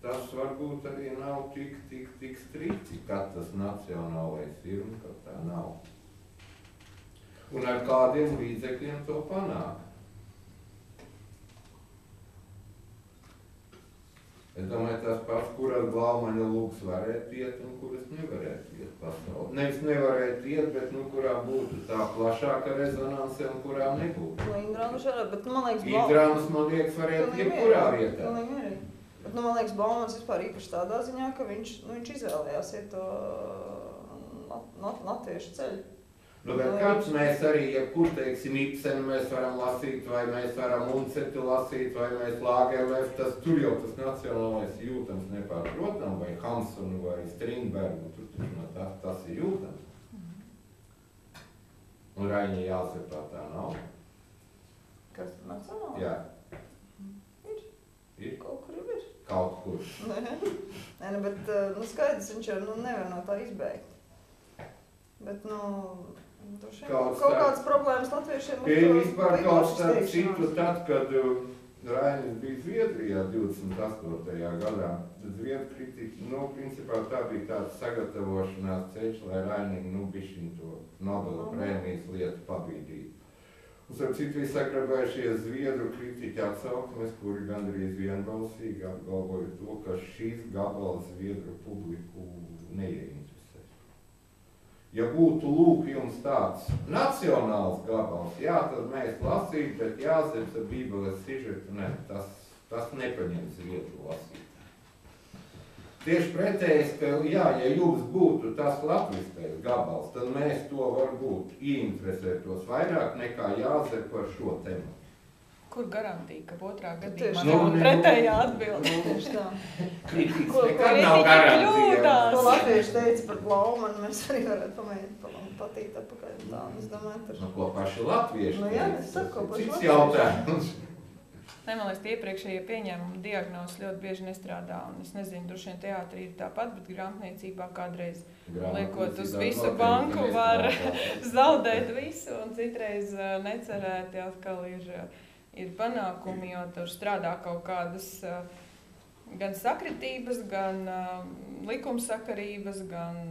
tas varbūt arī nav tik strikti, kad tas nacionālais ir un kad tā nav. Un ar kādiem līdzekļiem to panāk. Es domāju, tas pats, kuras Blaumaņa lūgs varētu iet un kuras nevarētu iet pasaulē. Nevis nevarētu iet, bet kurām būtu tā plašāka rezonanse un kurām nebūtu. Indranas varētu, bet man liekas... Indranas, man liekas, varētu jebkurā vietā. Bet, man liekas, Blaumans vispār īpaši tādā ziņā, ka viņš izvēlējās iet to latviešu ceļu. Bet kāds mēs arī, kur teiksim Ibsenu mēs varam lasīt, vai mēs varam Uncetu lasīt, vai mēs Lagerlöf, tur jau tas nacionālais jūtams nepārprotam, vai Hansonu, vai Strindbergu, tur tas ir jūtams. Un Raņa Jāzepā tā nav. Kas tur nacionālais? Jā. Ir? Kaut kur jau ir. Kaut kur. Nē, bet skaidrs, viņš jau nevar no tā izbeigt. Bet, kaut kādas problēmas latviešiem... Vispār kaut starp citu, tad, kad Rainis bija Zviedrijā 28. gadā, tad Zviedru kritika, principā tā bija tāds sagatavošanās ceļš, lai Rainim, bišķiņ to Nobela prēmijas lietu pabīdītu. Un starp citu visakrabējušie Zviedru kritiķi atsauksmes, kuri gandrīz vienbalsīgi apgalvoja to, ka šīs gabals Zviedru publiku neieinteresē. Ja būtu lūk jums tāds nacionāls gabals, jā, tad mēs lasītu, bet jāzems ar Bībeles sižetu, ne, tas nepaņem Zviedru lasīt. Tieši pretējs, ka jā, ja jums būtu tas latviskais gabals, tad mēs to varbūt ieinteresētos vairāk nekā Jāzep par šo tēmu. Kur garantija, ka otrā gadījumā nav pretējā atbilde? Tieši tā. Kritikas nekad nav garantija. Ko latvieši teica par Blaumanu, mēs arī varētu pamēģināt patīt atpakaļ. Tā, es domāju, ko paši latvieši jā, es saku, ko paši cits jautājums. Man liekas, iepriekšējie pieņēmumi diagnozes ļoti bieži nestrādā, un es nezinu, droši vien teātrī ir tāpat, bet grāmatniecībā kādreiz liekot uz visu banku var zaudēt visu, un citreiz necerēti atkal ir panākumi, jo tur strādā kaut kādas gan sakritības, gan likumsakarības, gan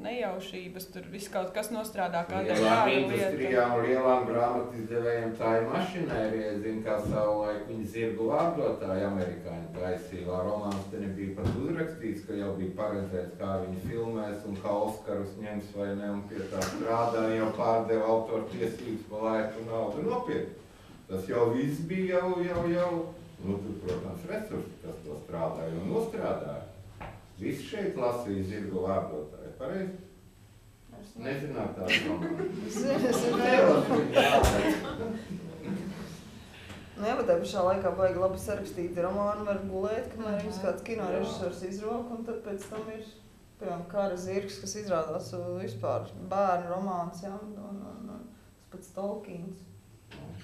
nejaušības, tur viss kaut kas nostrādā kādai lielām industrijām, lielām grāmatizdevējiem tā ir mašinērija, es zinu, kā savulaik viņi zirgu vārdotāji amerikāņi taisīja, romāns te nebija pat uzrakstīts, ka jau bija paredzēts, kā viņi filmēs un kā Oskarus ņems vai ne, un pie tā strādā, jau pārdeva autoru tiesības pa laiku naudu nopietni. Tas jau viss bija jau, tur, protams, resursi, kas to strādāja un nostrādāja. Viss šeit lasīja zirgu vārdotāji. Pareizi? Nezināt tādu romānu. Jā, bet tā pašā laikā baigi labi sarakstīti romāni var gulēt, kamēr viņas kāds kinorežisors izrok, un tad pēc tam ir, piemēram, Kara zirgs, kas izrādās vispār bērnu romāns, jā, un pats Tolkiens.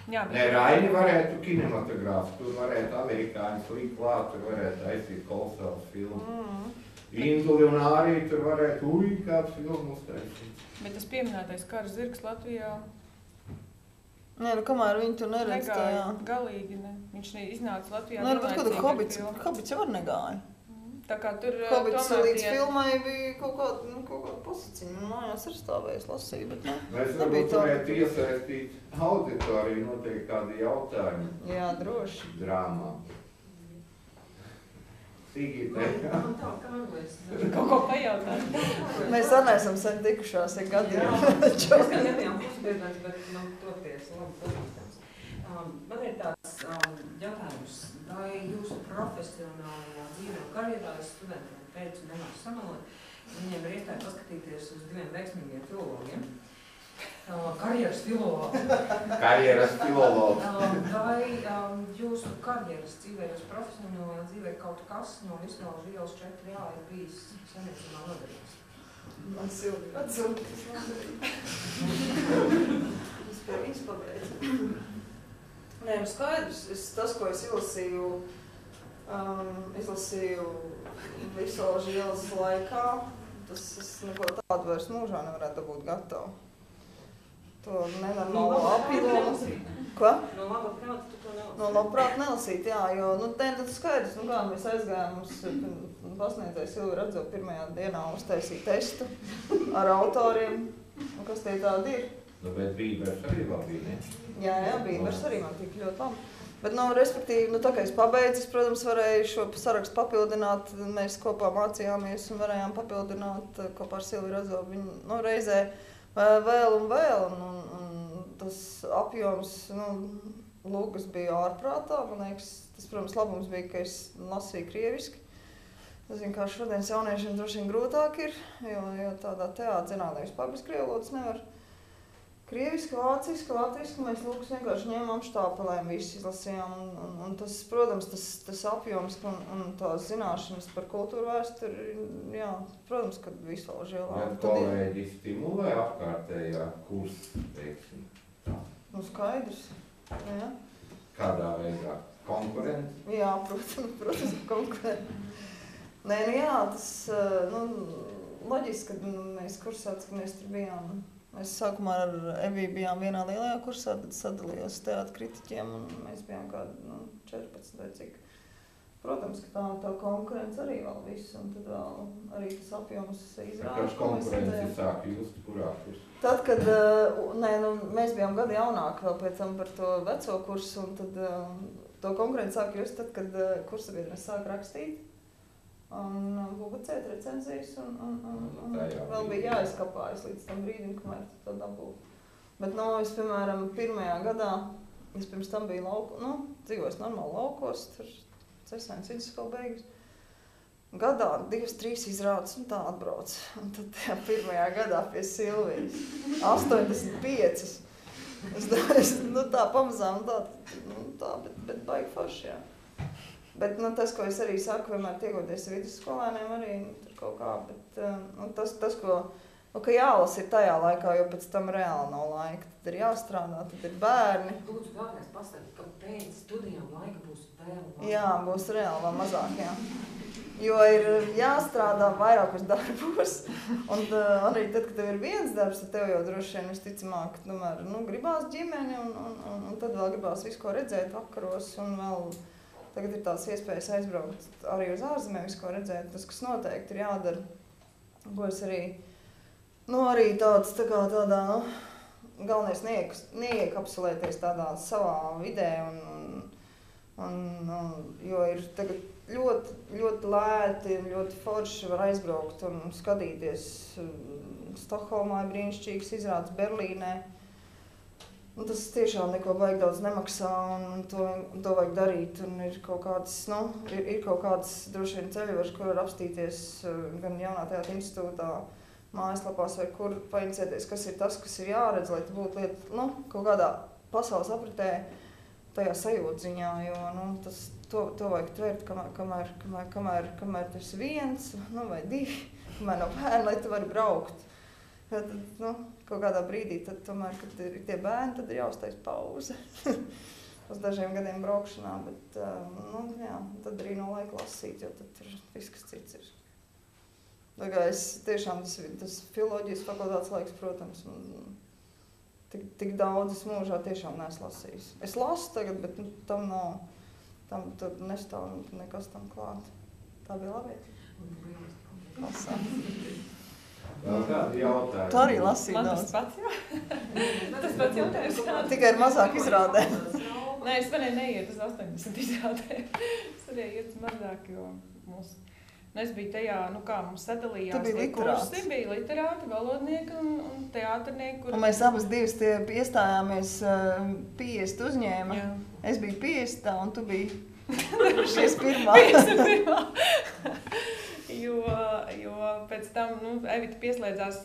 Nē, Raini varētu kinematogrāfs, tur varētu amerikāņus likt klāt, tur varētu taisīt kolosāls filmu. Induli un arī tur varētu, kādu filmu uztaisīt. Bet tas pieminētais Kara zirgs Latvijā... Nē, kamēr viņi tur neredz tajā. Galīgi, ne. Viņš iznāca Latvijā. Nē, bet kāda Hobits jau var negāja. Tā kā tur Hobits tomēr līdz filmai bija kaut kāda posaciņa. Man mājās ir stāvējis lasīja, bet Mēs varbūt varētu iesaistīt auditoriju noteikti kādi jautājumi. Jā, droši. Drāmā. Sigita. Man tā kā mēs. kaut ko pajautāt. Mēs arī neesam sen tikušās, ir gadiem. Mēs gan nebijām pusbiedrēns, bet man toties labi pazīstams. Man ir tāds jautājums, vai jūsu profesionālajā dzīvē un karjerā, es studentiem teicu, nemāku samalot, viņiem ir iespēja paskatīties uz 2 veiksmīgiem filologiem. Karjeras filologi. Karjeras filologi. Vai jūsu karjeras dzīvē, jūsu profesionālajā dzīvē kaut kas no Visvalžu ielas 4A ir bijis saimniecībā noderīgs? Man Silvija atsūtīs noderīgi. Es pie viņas pabeidzu. Nē, nu skaidrs, tas, ko es izlasīju Visvalžu ielas laikā, tas es neko tādu vairs mūžā nevarētu būt gatavu. To nenormālo apjomu. Ko? No laba prāta tu to nelasīji? No labprāt nelasīt, jā, jo, tas skaidrs, kā mēs aizgājām, mums pasniedzēja Silvija Radzova pirmajā dienā uztaisīja testu ar autoriem, un kas tie tādi ir. Bet Bībers arī vēl bija, ne? Jā, Bībers arī man tika ļoti labi. Bet, respektīvi, tā kā es pabeidzu, protams, varēju šo sarakstu papildināt, mēs kopā mācījāmies un varējām papildināt kopā ar Silviju Radzovu viņu reizē vēl un vēl, un tas apjoms, lūgas bija ārprātā, man liekas, tas, protams, labums bija, ka es lasīju krieviski. Es zinu, kā šodienas jauniešiem droši vien grūtāk ir, jo tādā teātra zinātnē vispār bez krievu valodas nevar. Krieviski, vāciski, latviski, mēs lūgas vienkārši ņēmām štāpelēm, visu izlasījām, un tas, protams, tas apjoms un tās zināšanas par kultūru vēsturi, jā, protams, kad Visvalžu ielā. Vai kolēģi stimulē apkārtējā kursa, teiksim? Nu, skaidrs, jā. Kādā veidā? Konkurence? Jā, protams, konkurence. Nē, jā, tas, loģiski, kad mēs kursā, kad mēs tur bijām. Mēs sākumā ar Eviju bijām vienā lielajā kursā, tad sadalījos teātra kritiķiem, un mēs bijām kādi 14 vai cik. Protams, ka tā konkurence arī vēl viss, un tad vēl arī tas apjoms izrāda. Kāds konkurenci sāk just, kurā kursā? Tad, kad mēs bijām gadu jaunāki vēl pēc tam par to veco kursu, un tad to konkurenci sāk just tad, kad kursabiedrnes sāk rakstīt. Un publicēt recenzijas, un vēl bija jāizkapājas līdz tam brīdim, kamēr to dabūju. Bet, es, piemēram, pirmajā gadā, es pirms tam biju dzīvojis normāli laukos, tur Cesēnas vidusskola beigas. Gadā 2-3 izrādes un tā atbrauc. Un tad tajā pirmajā gadā pie Silvijas 85. Es tā pamazām, bet baigi forši, jā. Bet tas, ko es arī saku, vienmēr tiekoties vidusskolēniem arī tur kaut kā, bet tas, ko jālasa ir tajā laikā, jo pēc tam reāli nav laika. Tad ir jāstrādā, tad ir bērni. Lūdzu, vēlreiz pastāstīt, ka pēc studijām laika būs vēl mazāk. Jā, būs reāli vēl mazāk, jā. Jo ir jāstrādā vairākos darbos, un arī tad, kad tev ir viens darbs, tad tev jau droši vien visticamāk, tomēr, gribās ģimeni, un tad vēl gribās visu, ko redzēt vakaros, un vēl tagad ir tās iespējas aizbraukt arī uz ārzemēm, visu, ko redzēt. Tas, kas noteikti ir jādara, ko es arī, arī tādā, galvenais neiekapsulēties tādā savā vidē, jo ir tagad ļoti, ļoti lēti, ļoti forši var aizbraukt un skatīties. Stokholmā ir brīnišķīgs izrādes, Berlīnē. Tas tiešām neko baigi daudz nemaksā, un to vajag darīt. Un ir kaut kādas droši vien ceļveži, kur var apstīties gan Jaunā teātra institūtā, mājaslapās, vai kur painiciēties, kas ir tas, kas ir jāredz, lai būtu lieta, kaut kādā pasaules apritē, tajā sajūtziņā, jo to vajag tvert, kamēr tu esi viens, vai divi, kamēr nav bērni, lai tu vari braukt. Tad, kaut kādā brīdī, tad tomēr, kad ir tie bērni, tad ir jāuztais pauze uz dažiem gadiem braukšanā, bet, tad arī no laika lasīt, jo tad tur viss, kas cits ir. Tā kā es tiešām, tas filoloģijas fakultātes laiks, protams, tik daudz es mūžā tiešām neesmu lasījis. Es lasu tagad, bet tam nav, tam nestāv nekas tam klāt. Tā bija labi. Lasām. Vēl kādi jautājumi? Tu arī lasīji Man daudz. tas pats, jā. Man tas pats jautājums. Tikai ir mazāk izrādē. Nē, es varēju neiet uz 80 izrādē. Es varēju iet uz mazāk, jo mūsu... Nu, es biju tajā, nu kā, mums sadalījās. Tu biji literāts. Bija literāti, valodnieki un teātrnieki, kur... Un mēs abas divas tie iestājāmies 50 uzņēma. Jā. Es biju 50 un tu biji 51. 51. jo pēc tam, nu, Evita pieslēdzās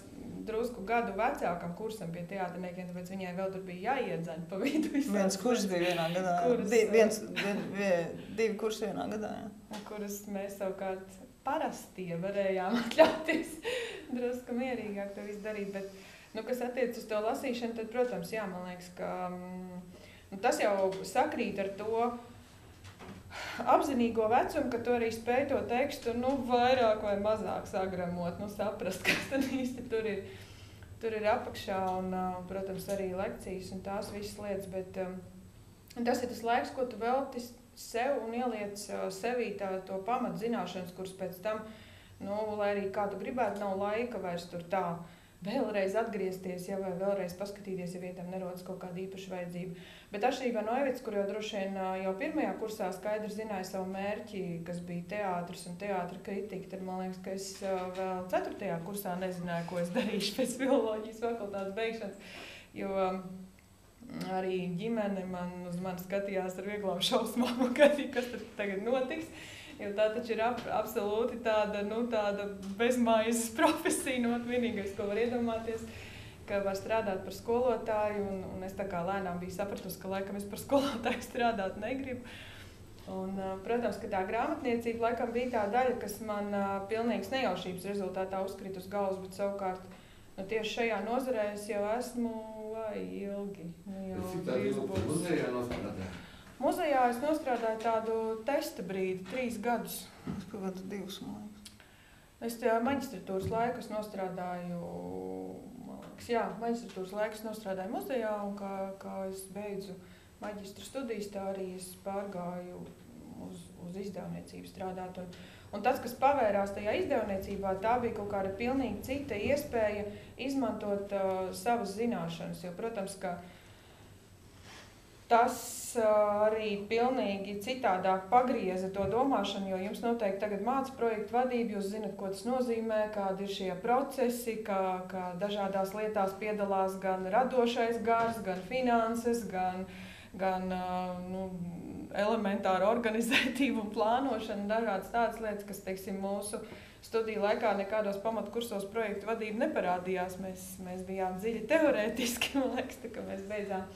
drusku gadu vecākam kursam pie teātrniekiem, tāpēc viņai vēl tur bija jāiedzaņ pa vidu. Viens kurs bija vienā gadā. Divi kursi vienā gadā, jā. Kuras mēs savukārt parastie varējām atļauties drusku mierīgāk to visu darīt, bet, nu, kas attiec uz to lasīšanu, tad, protams, jā, man liekas, ka nu, tas jau sakrīt ar to apzinīgo vecumu, ka tu arī spēj to tekstu, nu, vairāk vai mazāk sagramot, nu, saprast, kas tad īsti tur ir apakšā un, protams, arī lekcijas un tās visas lietas, bet tas ir tas laiks, ko tu velti sev un ieliec sevī to pamat zināšanas, kuras pēc tam, nu, lai arī kā tu gribētu, nav laika vairs tur tā vēlreiz atgriezties, ja, vai vēlreiz paskatīties, ja vietam nerodas kaut kāda īpaša vajadzība. Bet atšķirībā no Evitas, kur jau droši vien jau pirmajā kursā skaidri zināja savu mērķi, kas bija teātris un teātra kritika, tad man liekas, ka es vēl 4. kursā nezināju, ko es darīšu pēc filoloģijas fakultātes beigšanas, jo arī ģimene uz mani skatījās ar vieglām šausmām, kas tad tagad notiks. Jo tā taču ir absolūti tāda bezmājas profesija, no vienīgais, ko var iedomāties, ka var strādāt par skolotāju, un es tā kā lēnām biju sapratusi, ka laikam es par skolotāju strādāt negribu. Un, protams, ka tā grāmatniecība laikam bija tā daļa, kas man pilnīgas nejaušības rezultātā uzkrita uz galvas, bet savukārt nu, tieši šajā nozarē es jau esmu ilgi. Cik tā ilgi muzejā nostrādāja? Muzejā es nostrādāju tādu testa brīdi, 3 gadus. Es pagadu 2, man liekas. Es tajā maģistratūras laikus nostrādāju, man liekas, jā, maģistratūras laikus nostrādāju muzejā, un kā es beidzu maģistra studijas, tā arī es pārgāju uz izdevniecību strādāt. Un tas, kas pavērās tajā izdevniecībā, tā bija kaut kāda pilnīgi cita iespēja izmantot savas zināšanas, jo, protams, ka tas arī pilnīgi citādāk pagrieza to domāšanu, jo jums noteikti tagad māca projektu vadību, jūs zinat, ko tas nozīmē, kādi ir šie procesi, kā dažādās lietās piedalās gan radošais gars, gan finanses, gan elementāra organizētība un plānošana, dažādas tādas lietas, kas, teiksim, mūsu studiju laikā nekādos pamatkursos projektu vadību neparādījās. Mēs bijām dziļi teorētiski, man liekas, tā, ka mēs beidzām.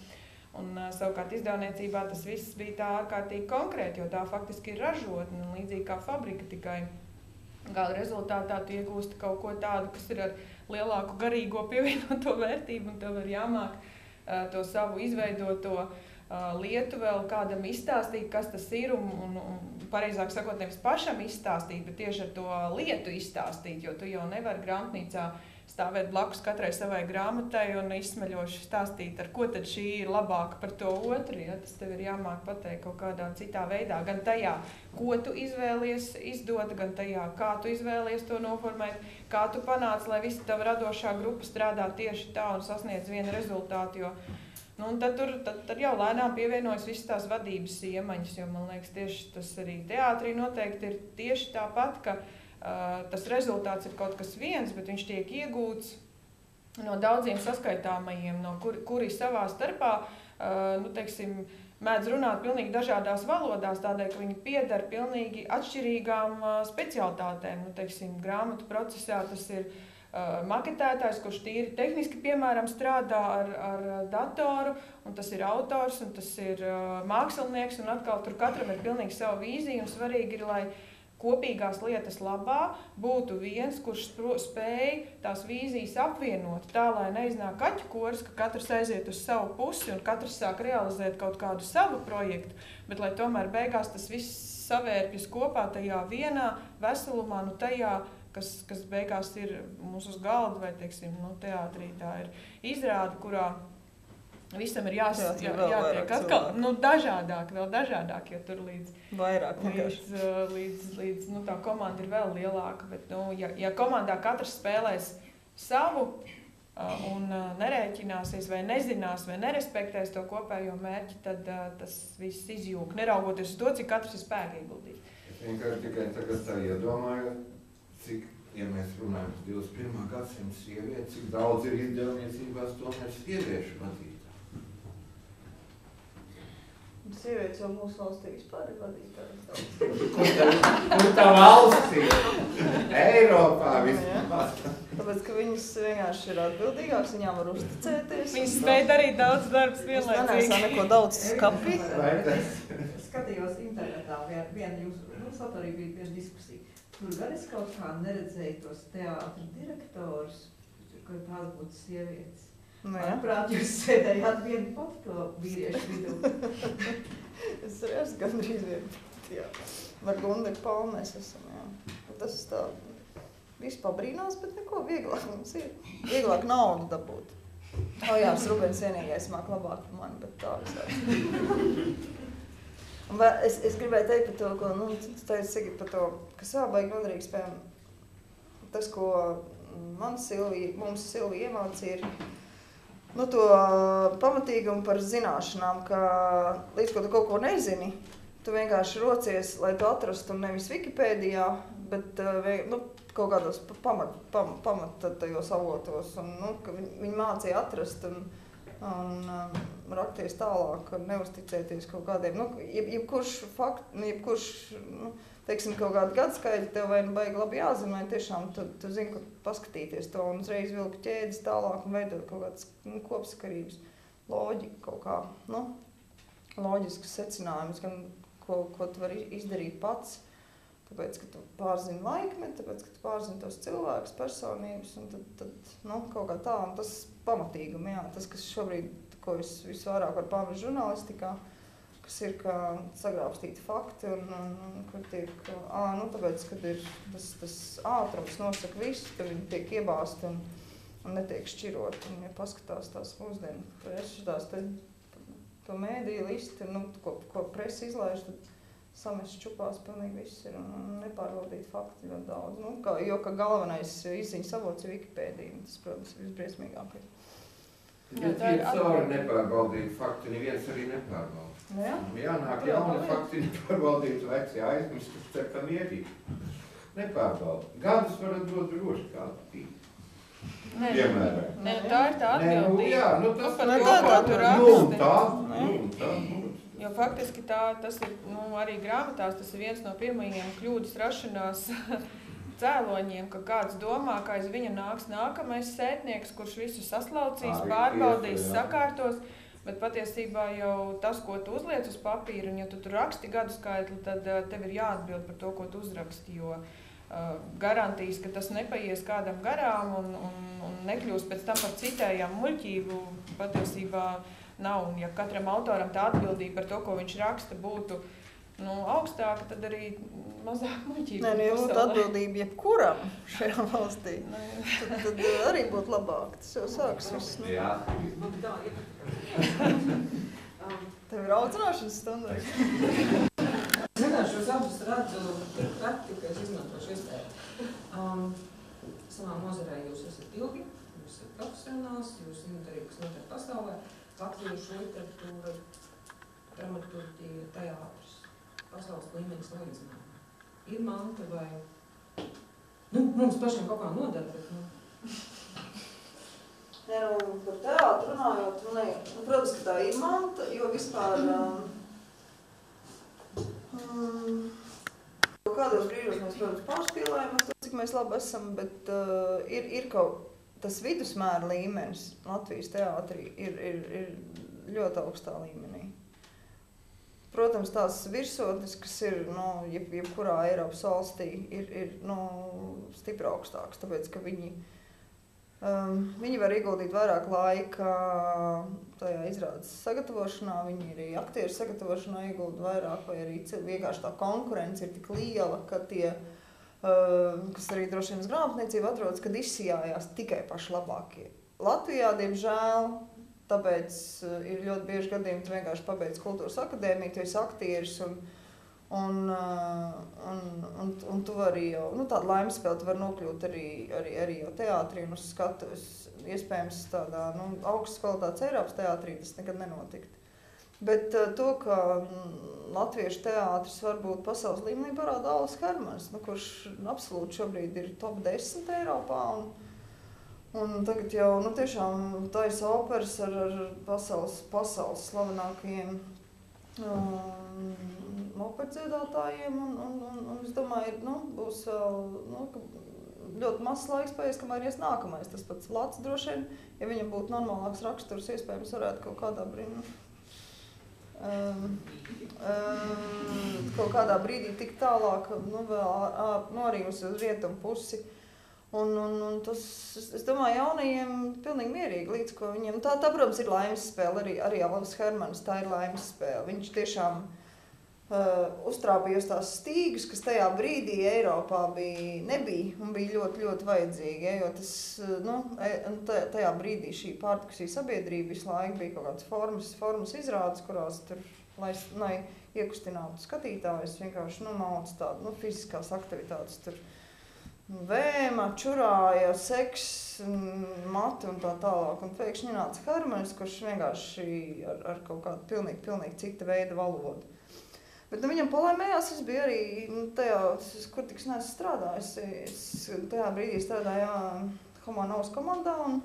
Un savukārt izdevniecībā tas viss bija tā ārkārtīgi konkrēti, jo tā faktiski ir ražotne, līdzīgi kā fabrika, tikai gala rezultātā tu iegūsti kaut ko tādu, kas ir ar lielāku garīgo pievienoto vērtību, un tev ir jāmāk to savu izveidoto lietu vēl kādam izstāstīt, kas tas ir, un pareizāk sakot, nevis pašam izstāstīt, bet tieši ar to lietu izstāstīt, jo tu jau nevari grāmatnīcā stāvēt blakus katrai savai grāmatai un izsmeļoši stāstīt, ar ko tad šī ir labāka par to otru. Ja? Tas tev ir jāmāk pateikt kaut kādā citā veidā, gan tajā, ko tu izvēlies izdot, gan tajā, kā tu izvēlies to noformēt, kā tu panāc, lai visa tava radošā grupa strādā tieši tā un sasniedz vienu rezultātu. Jo, nu, un tad jau lēnām pievienojas visas tās vadības iemaņas, jo man liekas, tieši tas arī teātrī noteikti ir tieši tāpat, ka tas rezultāts ir kaut kas viens, bet viņš tiek iegūts no daudziem saskaitāmajiem, no kuri savā starpā, nu, teiksim, mēdz runāt pilnīgi dažādās valodās, tādēļ, ka viņi pieder pilnīgi atšķirīgām specialitātēm. Nu, teiksim, grāmatu procesā tas ir maketētājs, kurš tīri tehniski, piemēram, strādā ar datoru, un tas ir autors, un tas ir mākslinieks, un atkal tur katram ir pilnīgi sava vīzija, un svarīgi ir, lai kopīgās lietas labā būtu viens, kurš spēj tās vīzijas apvienot tā, lai neiznāk kaķu koris, ka katrs aiziet uz savu pusi un katrs sāk realizēt kaut kādu savu projektu, bet lai tomēr beigās tas viss savērpjas kopā tajā vienā veselumā, nu tajā, kas beigās ir mums uz galda vai, teiksim, nu, teātrī tā ir izrāde, kurā Visam ir Jātiek vēl jātiek vairāk atkal cilvēku. dažādāk, vēl dažādāk, jo tur Vairāk vienkārši. līdz tā komanda ir vēl lielāka. Bet, ja komandā katrs spēlēs savu un nerēķināsies vai nezinās vai nerespektēs to kopējo mērķi, tad tas viss izjūg, neraugoties uz to, cik katrs ir spēku ieguldījis. Es vienkārši tikai tagad tā iedomāju, cik, ja mēs runājam par 21. gadsimta sievieti, cik daudz ir izdevniecībās tomēr sieviešu vadītāji. Sievietes jau mūsu valstī vispār ir vadītājas. Kur tā valstī? Eiropā vispār. Tāpēc, ka viņas vienkārši ir atbildīgākas, viņām var uzticēties. Viņas spēj darīt daudz darbus Viņas nenesā vienlaicīgi. neko daudz skapī. Skatījos internetā, viena jūs arī bija viena diskusija. Tur gan es kaut kā neredzēju tos teātra direktorus, ka tās būtu sievietes. Nu, ja. Manuprāt, jūs sēdējāt vienu pati to vīriešu vidū. Es arī esmu gandrīz vienu pati, jā. Ar Gunderu Palmu mēs esam, jā. Tas tā, viss pabrīnās, bet neko vieglāk mums ir. Vieglāk naudu dabūt. Ojārs Rubens vienīgais māk labāk par mani, bet tā visādi. Es gribēju teikt par to, ko, tu teici, Sigit, par to, kas vēl baigi noderīgi spējam. Tas, ko mums Silvija iemācīja, ir to pamatīgumu par zināšanām, ka līdz ko tu kaut ko nezini, tu vienkārši rocies, lai tu atrastu nevis Wikipēdijā, bet kaut kādos pamat tajos avotos. Ka viņi mācīja atrast un rakties tālāk, neuzticēties kaut kādiem. Jebkurš teiksim, kaut kādu gadskaļu tev vai baigi labi jāzina, vai tiešām tu zini, ka paskatīties to un uzreiz vilku ķēdes tālāk un veidot kaut kādas kopsakarības, loģika kaut kā, loģiskas secinājumus, gan ko tu vari izdarīt pats, tāpēc, ka tu pārzini laikmeti, tāpēc, ka tu pārzini tos cilvēkus, personības, un tad kaut kā tā, un tas pamatīgumi, jā, tas, kas šobrīd, ko es visvairāk varu pamest žurnālistikā, kas ir kā sagrābstīti fakti, un kur tiek, tāpēc, kad ir tas ātrums nosaka visu, tad viņi tiek iebāsti un netiek šķiroti, un ja paskatās tās mūsdienu preses, to mēdīju listi, ko presa izlaiž, tad samest čupās pilnīgi viss ir, un nepārvaldīt fakti ļoti daudz, jo, ka galvenais izziņas avots ir Wikipēdija, tas, protams, ir visbriesmīgākais. Bet ir cauri nepārbaudīt fakti, neviens arī nepārbauda. Jānāk jauni fakti, nepārbaudīt veci aizmirst, kas cer, ka mierīgi. Nepārbauda. Gadus varat dot droši kādu tīk. Piemēram. Tā ir tā atbildība. Jā, tas par to, ko tu raksti. Tā. Jo faktiski tas ir arī grāmatās, tas ir viens no pirmajiem kļūdas rašanās cēloņiem, ka kāds domā, ka aiz viņa nāks nākamais sētnieks, kurš visu saslaucīs, pārbaudīs, sakārtos, bet patiesībā jau tas, ko tu uzliec uz papīra, un ja tu tur raksti gadu skaitli, tad tev ir jāatbild par to, ko tu uzraksti, jo garantīs, ka tas nepaies kādam garām un nekļūst pēc tam par citējām muļķību, patiesībā nav. Un ja katram autoram tā atbildība par to, ko viņš raksta, būtu augstāka, tad arī mazāk muļķība. Ja būtu atbildība jebkuram šajā valstī, tad arī būtu labāk. Tas jau sāks viss. Jā. Tev ir audzināšanas stundai. Es vienkārši jūs abus redzu tik reti, ka es izmantošu iespēju. Savā nozarē jūs esat ilgi, jūs esat profesionāls, jūs zināt arī, kas notiek pasaulē, latviešu literatūra, dramaturģija, teātris, pasaules līmenis salīdzinājumā. Ir manta vai, mums pašiem kaut kā nodara, bet, Par teātru runājot, protams, ka tā ir manta, jo vispār kādos brīžos mēs, protams, pārspīlējam ar to, cik mēs labi esam, bet ir kaut tas vidusmēra līmenis Latvijas teātrī ir ļoti augstā līmenī. Protams, tās virsotnes, kas ir jebkurā Eiropas valstī, ir stipri augstākas, tāpēc, ka viņi var ieguldīt vairāk laika tajā izrādes sagatavošanā, viņi arī aktieru sagatavošanā iegulda vairāk, vai arī vienkārši tā konkurence ir tik liela, ka tie, kas arī droši vien uz grāmatniecību atrodas, kad izsijājās tikai paši labākie. Latvijā, diemžēl, tāpēc ir ļoti bieži gadījumi, tu vienkārši pabeidz kultūras akadēmiju, tu esi aktieris un tu vari jau, tāda laimes spēle, tu vari nokļūt arī jau teātrī un uz skatuves, iespējams tādā, augstas kvalitātes Eiropas teātrī tas nekad nenotikt. Bet to, ka latviešu teātris varbūt pasaules līmenī parāda Alvis Hermanis, kurš absolūti šobrīd ir top 10 Eiropā un tagad jau, tiešām taisa operas ar pasaules slavenākajiem operdziedātājiem un es domāju, būs vēl, ļoti mazs laiks paies, kamēr ies nākamais. Tas pats Lats droši vien, ja viņam būtu normālāks raksturs, iespējams varētu kaut kādā brīdī tik tālāk, vēl arī uz rietumu pusi. Un tas, es domāju, jaunajiem pilnīgi mierīgi, līdz ko viņiem, tā protams, ir laimes spēle, arī Alvis Hermanis, tā ir laimes spēle. Viņš tiešām uztrāpījos tās stīgas, kas tajā brīdī Eiropā nebija un bija ļoti, ļoti vajadzīgi, jo tas, tajā brīdī šī pārtikusī sabiedrība visu laiku bija kaut kādas formas izrādes, kurās tur, lai iekustinātu skatītājus, vienkārši, mauc tādu, fiziskās aktivitātes tur. Vēma, čurāja, seks, mati un tā tālāk. Un pēkšņi nāca Hermanis, kurš vienkārši ar kaut kādu pilnīgi cita veida valodu. Bet viņam palaimējās, es biju arī tajā, kur tiks neesmu strādājis. Es tajā brīdī strādāju Homo Novus komandā un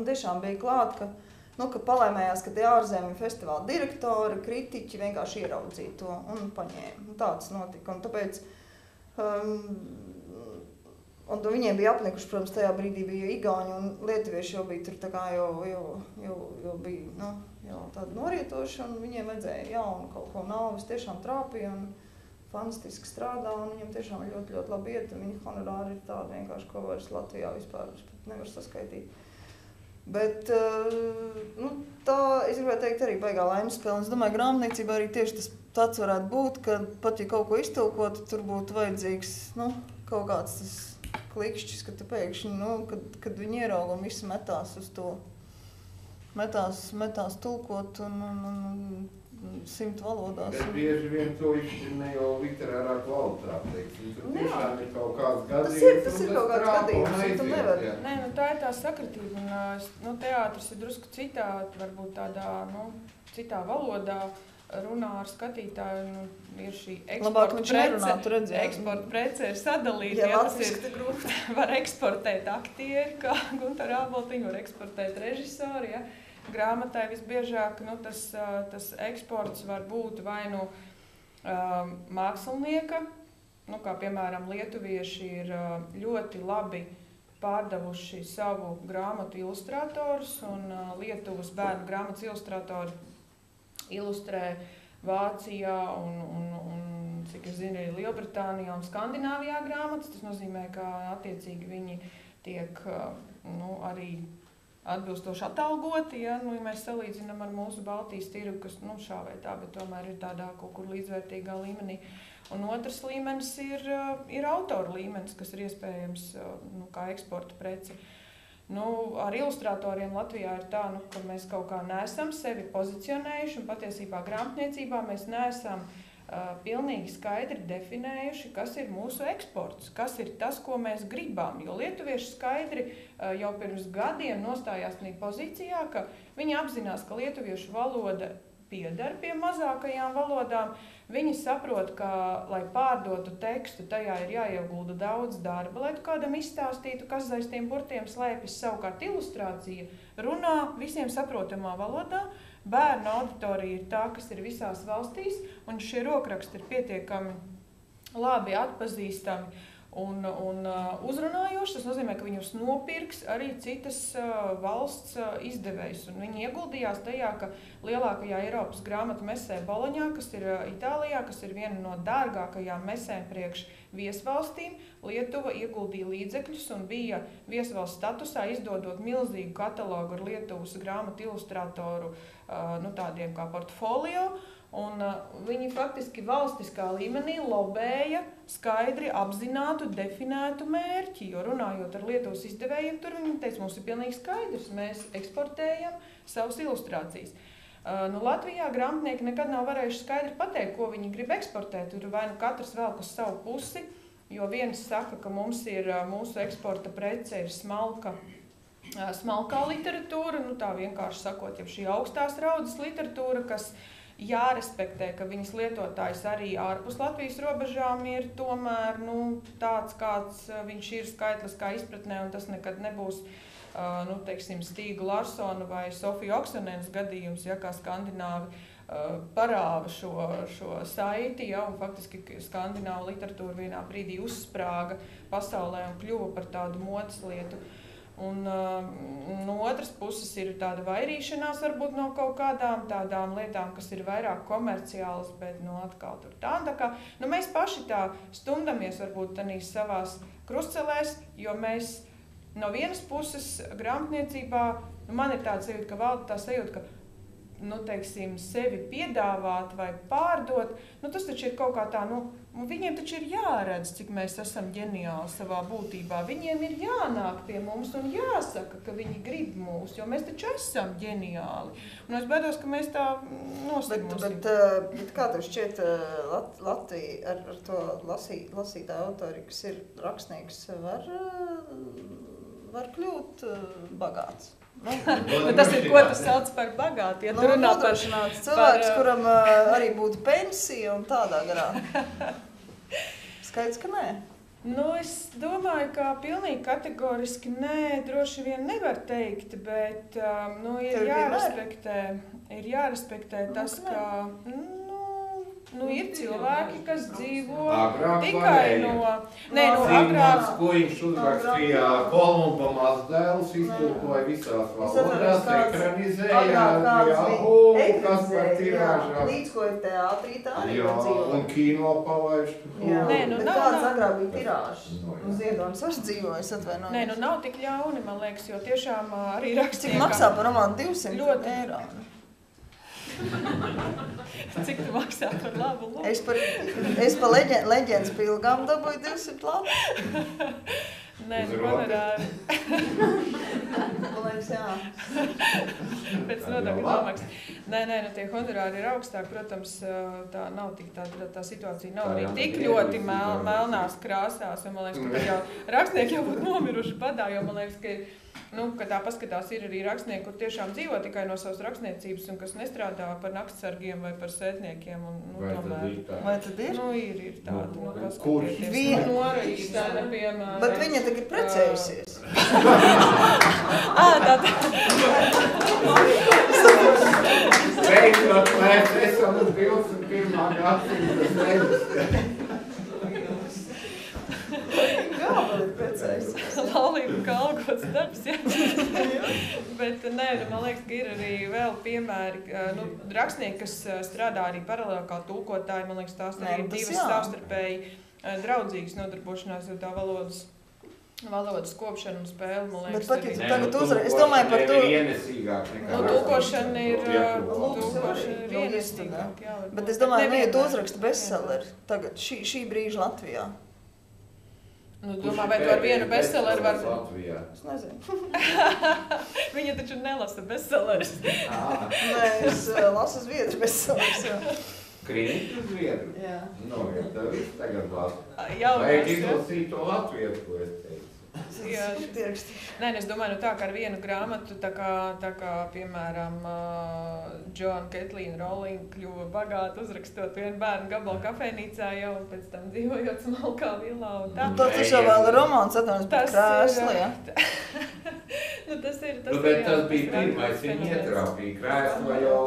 tiešām bija klāt, ka palaimējās, ka tie ārzemju festivāla direktori, kritiķi vienkārši ieraudzīja to un paņēma. Tāds notika. Un tāpēc un viņiem bija apnikuši, protams, tajā brīdī bija igauņi un lietuvieši jau bija tur tā kā jau bija, jau tādi norietoši un viņiem vajadzēja jaunu kaut ko Nalvis tiešām trāpīja un fantastiski strādā un viņiem tiešām ļoti, ļoti labi iet un viņa honorāri ir tādi vienkārši, ko vairs Latvijā vispār nevar saskaitīt. Bet, tā, es gribētu teikt, arī baigā laimes spēle. Es domāju, grāmatniecībā arī tieši tāds varētu būt, ka pat ja kaut ko iztulkotu, tur būtu vajadzīgs, kaut kāds tas klikšķis, ka tu pēkšņi, kad viņi ierauga un visi metās uz to, metās tulkot un 100 valodās. Bet bieži vien to izšķirne jau literārā kvalitāte, teiksim. Tur tiešām ir kaut kāds gadījums. Tas ir kaut kāds gadījums, un tu nevar. Nē, tā ir tā sakritība, un teātris ir drusku citādi, varbūt tādā, citā valodā. Runā ar skatītāju, ir šī eksporta prece ir sadalīta. Jā, tas ir, var eksportēt aktieri, kā Guntaru Āboltiņu, var eksportēt režisori. Ja. Grāmatai visbiežāk tas eksports var būt vai mākslinieka, kā piemēram lietuvieši ir ļoti labi pārdevuši savu grāmatu ilustratorus, un Lietuvas bērnu grāmatas ilustratori ilustrē Vācijā un cik es zinu, arī Lielbritānijā un Skandināvijā grāmatas. Tas nozīmē, ka attiecīgi viņi tiek arī atbilstoši atalgoti, ja mēs salīdzinām ar mūsu Baltijas tirgu, kas šā vai tā, bet tomēr ir tādā kaut kur līdzvērtīgā līmenī. Un otrs līmenis ir autoru līmenis, kas ir iespējams kā eksporta preci. Ar ilustratoriem Latvijā ir tā, ka mēs kaut kā neesam sevi pozicionējuši, un patiesībā grāmatniecībā mēs neesam pilnīgi skaidri definējuši, kas ir mūsu eksports, kas ir tas, ko mēs gribam. Jo lietuvieši skaidri jau pirms gadiem nostājās tādā pozīcijā, ka viņi apzinās, ka lietuviešu valoda pieder pie mazākajām valodām. Viņi saprot, ka, lai pārdotu tekstu, tajā ir jāiegulda daudz darba, lai tu kādam izstāstītu, kas aiz tiem burtiem slēpjas. Savukārt ilustrācija runā visiem saprotamā valodā. Bērnu auditorija ir tā, kas ir visās valstīs, un šie rokraksti ir pietiekami labi atpazīstami un uzrunājoši. Tas nozīmē, ka viņus nopirks arī citas valsts izdevējs. Un viņi ieguldījās tajā, ka lielākajā Eiropas grāmatu mesē Boloņā, kas ir Itālijā, kas ir viena no dārgākajām mesēm priekš viesvalstīm, Lietuva ieguldīja līdzekļus un bija viesvalsts statusā, izdodot milzīgu katalogu ar Lietuvas grāmatu ilustratoru, tādiem kā portfolio. Un viņi faktiski valstiskā līmenī lobēja skaidri apzinātu, definētu mērķi, jo runājot ar Lietuvas izdevējiem, tur viņi teica, mums ir pilnīgi skaidrs, mēs eksportējam savas ilustrācijas. Latvijā grāmatnieki nekad nav varējuši skaidri pateikt, ko viņi grib eksportēt. Tur vai nu katrs velk uz savu pusi, jo viens saka, ka mums ir mūsu eksporta prece ir smalkā literatūra, tā vienkārši sakot, jau šī augstās raudas literatūra, kas jārespektē, ka viņas lietotājs arī ārpus Latvijas robežām ir tomēr tāds, kāds viņš ir skaitliskā izpratnē, un tas nekad nebūs teiksim, Stīga Larsona vai Sofija Oksonēnas gadījums, kā skandināvi parāva šo saiti, un faktiski skandināvu literatūra vienā brīdī uzsprāga pasaulē un kļuva par tādu modes lietu. Un no otras puses ir tāda vairīšanās varbūt no kaut kādām tādām lietām, kas ir vairāk komerciālas, bet atkal tur tā. Mēs paši tā stumdamies varbūt tanīs savās krustcelēs, jo mēs no vienas puses grāmatniecībā, man ir tāds sajūta, ka valda tā sajūta, ka teiksim, sevi piedāvāt vai pārdot, tas taču ir kaut kā tā, viņiem taču ir jāredz, cik mēs esam ģeniāli savā būtībā. Viņiem ir jānāk pie mums un jāsaka, ka viņi grib mūs, jo mēs taču esam ģeniāli. Un es baidos, ka mēs tā nostimosim. Bet kā tev šķiet, Latvija ar to lasītā autori, kas ir rakstnieks, var kļūt bagāts? Tas ir, ko tas sauc par bagāti. Ja nodrošināts cilvēks, kuram arī būtu pensija un tādā garā. Skaidrs, ka nē. Es domāju, ka pilnīgi kategoriski nē, droši vien nevar teikt, bet ir jārespektē tas, ka ir cilvēki, kas dzīvo tikai no... Zigmunds Kuiņš uzrakstīja Kolumba mazdēlus, iztulkoja visās valodās, ekranizēja, kas par tirāžām. Līdz ko ir teātrī, tā arī var dzīvot. Un kino pavaišķi. Bet kāds agrāk bija tirāžs? Ziedonis vairs dzīvojas, atvainojos. Nav tik ļauni, man liekas, jo tiešām arī rakstniekam... Cik maksā par romānu 200 eiro? Cik tu maksā par labu lūgu? Es pa leģendas pilgām dabūju 200 labu. Nē, honorāri. Man liekas, jā. Pēc nodokļu nomaksas. Nē, tie honorāri ir augstāk. Protams, tā nav tik tā situācija nav arī tik ļoti melnās krāsās. Man liekas, ka jau rakstnieki jau būtu nomiruši badā, jo man liekas, ka tā paskatās ir arī rakstnieki, kur tiešām dzīvo tikai no savas rakstniecības un kas nestrādā par naktsargiem vai par sētniekiem. Vai tad ir? Ir tāda. Paskatieties. Nora Īstēna, piemēram. Bet viņa tagad precējusies. Beidzot, mēs esam uz 21. gadsimta zemes. Jā, vēl ir precējis. Laulība kā algots darbs, jā. Bet man liekas, ka ir arī vēl piemēri, rakstnieki, kas strādā arī paralēli kā tulkotāji, man liekas, tās arī ir divas savstarpēji draudzīgas nodarbošanās, jo tā valodas kopšana un spēle, man liekas, arī. Bet tagad es domāju par to... Ienesīgāk nekā. Tulkošana ir ienesīgāk, jā. Bet es domāju, neiet uzraksta bestselleri tagad, šī brīža Latvijā. Domā, vai tu ar vienu bestselleri var... Latvijā? Es nezinu. Viņa taču nelasa bestselleris. Nē, es lasu zviedru bestselleris, jā. Krīnīt uz zviedru? Jā. Tā viss tagad lasu. Jaunās, vajag izlasīt to latviešu, ko es teicu. Jā, nē, es domāju, tā kā ar vienu grāmatu, tā kā piemēram, Joanna Ketlīna Rowling kļuva bagāta uzrakstot vienu bērnu gabalu kafejnīcā jau un pēc tam dzīvojot smalkā vilā un tā. Tas jau vēl ir romāns, atvainojas par krēslu, jā? Tas ir. Bet tas bija pirmais, viņa ietrāpīja krēslu jau,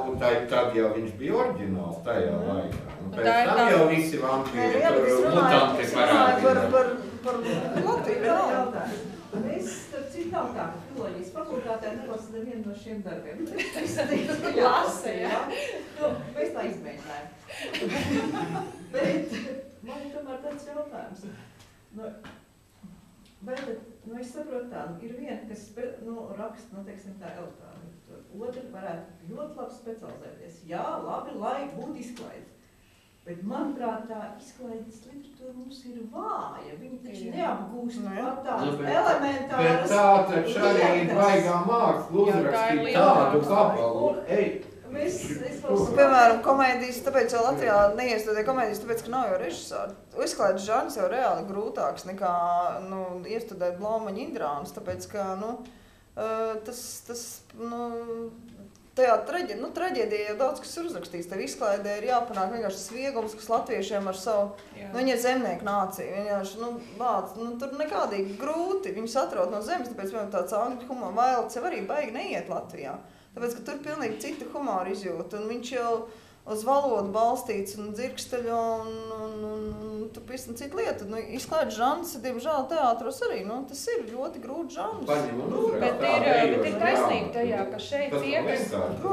tad jau viņš bija oriģināls tajā laikā. Pēc tam jau visi vampīri, tur mutanti parādīja. Par Latviju vēl. Es citu nav tā, ka filoloģijas fakultātē nelasu nevienu no šiem darbiem. Es teiktu, ka lasa, jā. Mēs tā izmēģinājām. Bet man ir tomēr tāds jautājums. Vai tad, es saprotu tā, ir viena, kas raksta, teiksim tā, elektrāna. otri varētu ļoti labi specializēties. Jā, labi, lai būtu izklaide. Bet, manuprāt, tā izklaides literatūra mums ir vāja. Viņi taču neapgūst pat tādas elementāras. Bet tā taču arī ir baigā māksla uzrakstīt tādu gabalu. Piemēram, komēdijas, tāpēc jau Latvijā neiestudē komēdijas, tāpēc, ka nav jau režisāri. Izklaides žanrs jau reāli grūtāks nekā, iestudēt Blaumaņa Indrānus, tāpēc, ka, traģēdija jau daudz kas ir uzrakstīts. Tev izklaidē ir jāpanāk vienkārši tas viegums, kas latviešiem ar savu, viņi ir zemnieku nācija, vienkārši, tur nekādīgi grūti, viņus atrod no zemes, tāpēc, piemēram, tāds angļu humora Vailds jau arī baigi neiet Latvijā. Tāpēc, ka tur pilnīgi cita humora izjūta, un viņš jau uz valodu balstīts un dzirksteļo, un tu pavisam citu lietu. Izklaides žanrs, diemžēl, teātros arī, tas ir ļoti grūts žanrs. Bet ir taisnība tajā, ka šeit tie, kas...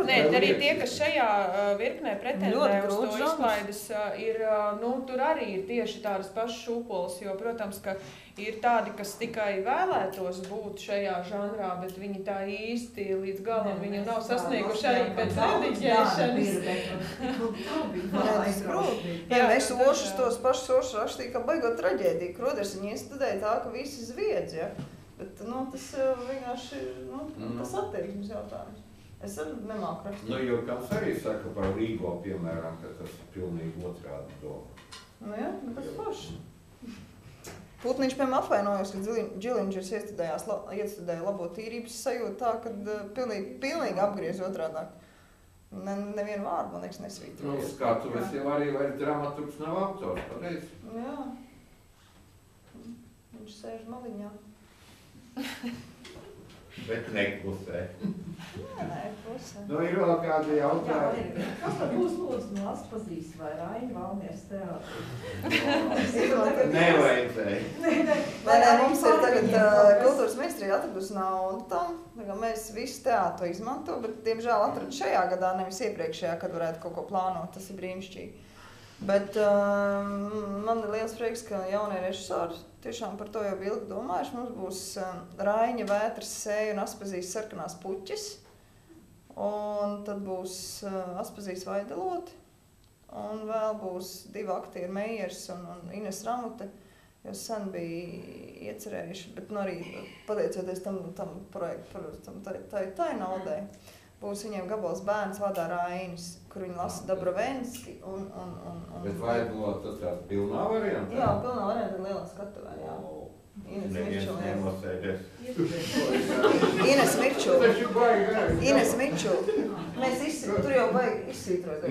Nē, arī tie, kas šajā virknē pretendē uz to izklaides, ir, tur arī ir tieši tādas pašas šūpoles, jo, protams, ka ir tādi, kas tikai vēlētos būt šajā žanrā, bet viņi tā īsti līdz galam viņu nav sasnieguši arī pēc rediģēšanas. Es ošus tos pašus ošus rakstīju, kā baigot traģēdiju. Kroders viņi iestudēja tā, ka visi zviedz, ja? Bet, tas vienkārši, tas attieksmes jautājums. Es arī nemāku rakstīt. Jo kāds arī saka par Līgo, piemēram, ka tas ir pilnīgi otrādi doma. Tas paši. Putniņš, piemēram, apvainojos, ka Džiliņģers iestudēja labo tīrības sajūtu tā, kad pilnīgi apgriez otrādāk. Nevienu vārdu, man liekas, nesvītrojas. Skatuves jau arī vairs dramaturgs nav autors, pareizi? Jā. Viņš sēž maliņā. Bet neklusē. Nē, klusē. Ir vēl kādi jautājumi? Kas tad būs lūdzu no Aspazīs vai Raini Valmiers teātrī? Nevajadzēja. Nē, mums ir tagad kultūras ministrija atradusi naudu tam. Mēs visu teātru izmanto, bet, diemžēl, atradu šajā gadā, nevis iepriekšējā, kad varētu kaut ko plānot. Tas ir brīnišķīgi. Bet man ir liels prieks, ka jaunie režisori tiešām par to jau bija ilgi domājuši. Mums būs Raiņa Vētras Sēja un Aspazīs Sarkanās puķis. Un tad būs Aspazīs Vaideloti. Un vēl būs 2 aktieri Meijers un Ines Ramute. Jo sen bija iecerējuši, bet arī pateicoties tam projektu, tai naudai. Būs viņiem gabals bērns vārdā Rainis, kur viņi lasa Dabrovenski un... Bet Vaidelot tas tāds pilnā variantā? Jā, pilnā variantā ir lielā skatuvē, jā. Ines Mirčula. Neviens Ines Mirčula. Taču baigi. Ines Mirčula. Mēs tur jau baigi izsvītrot.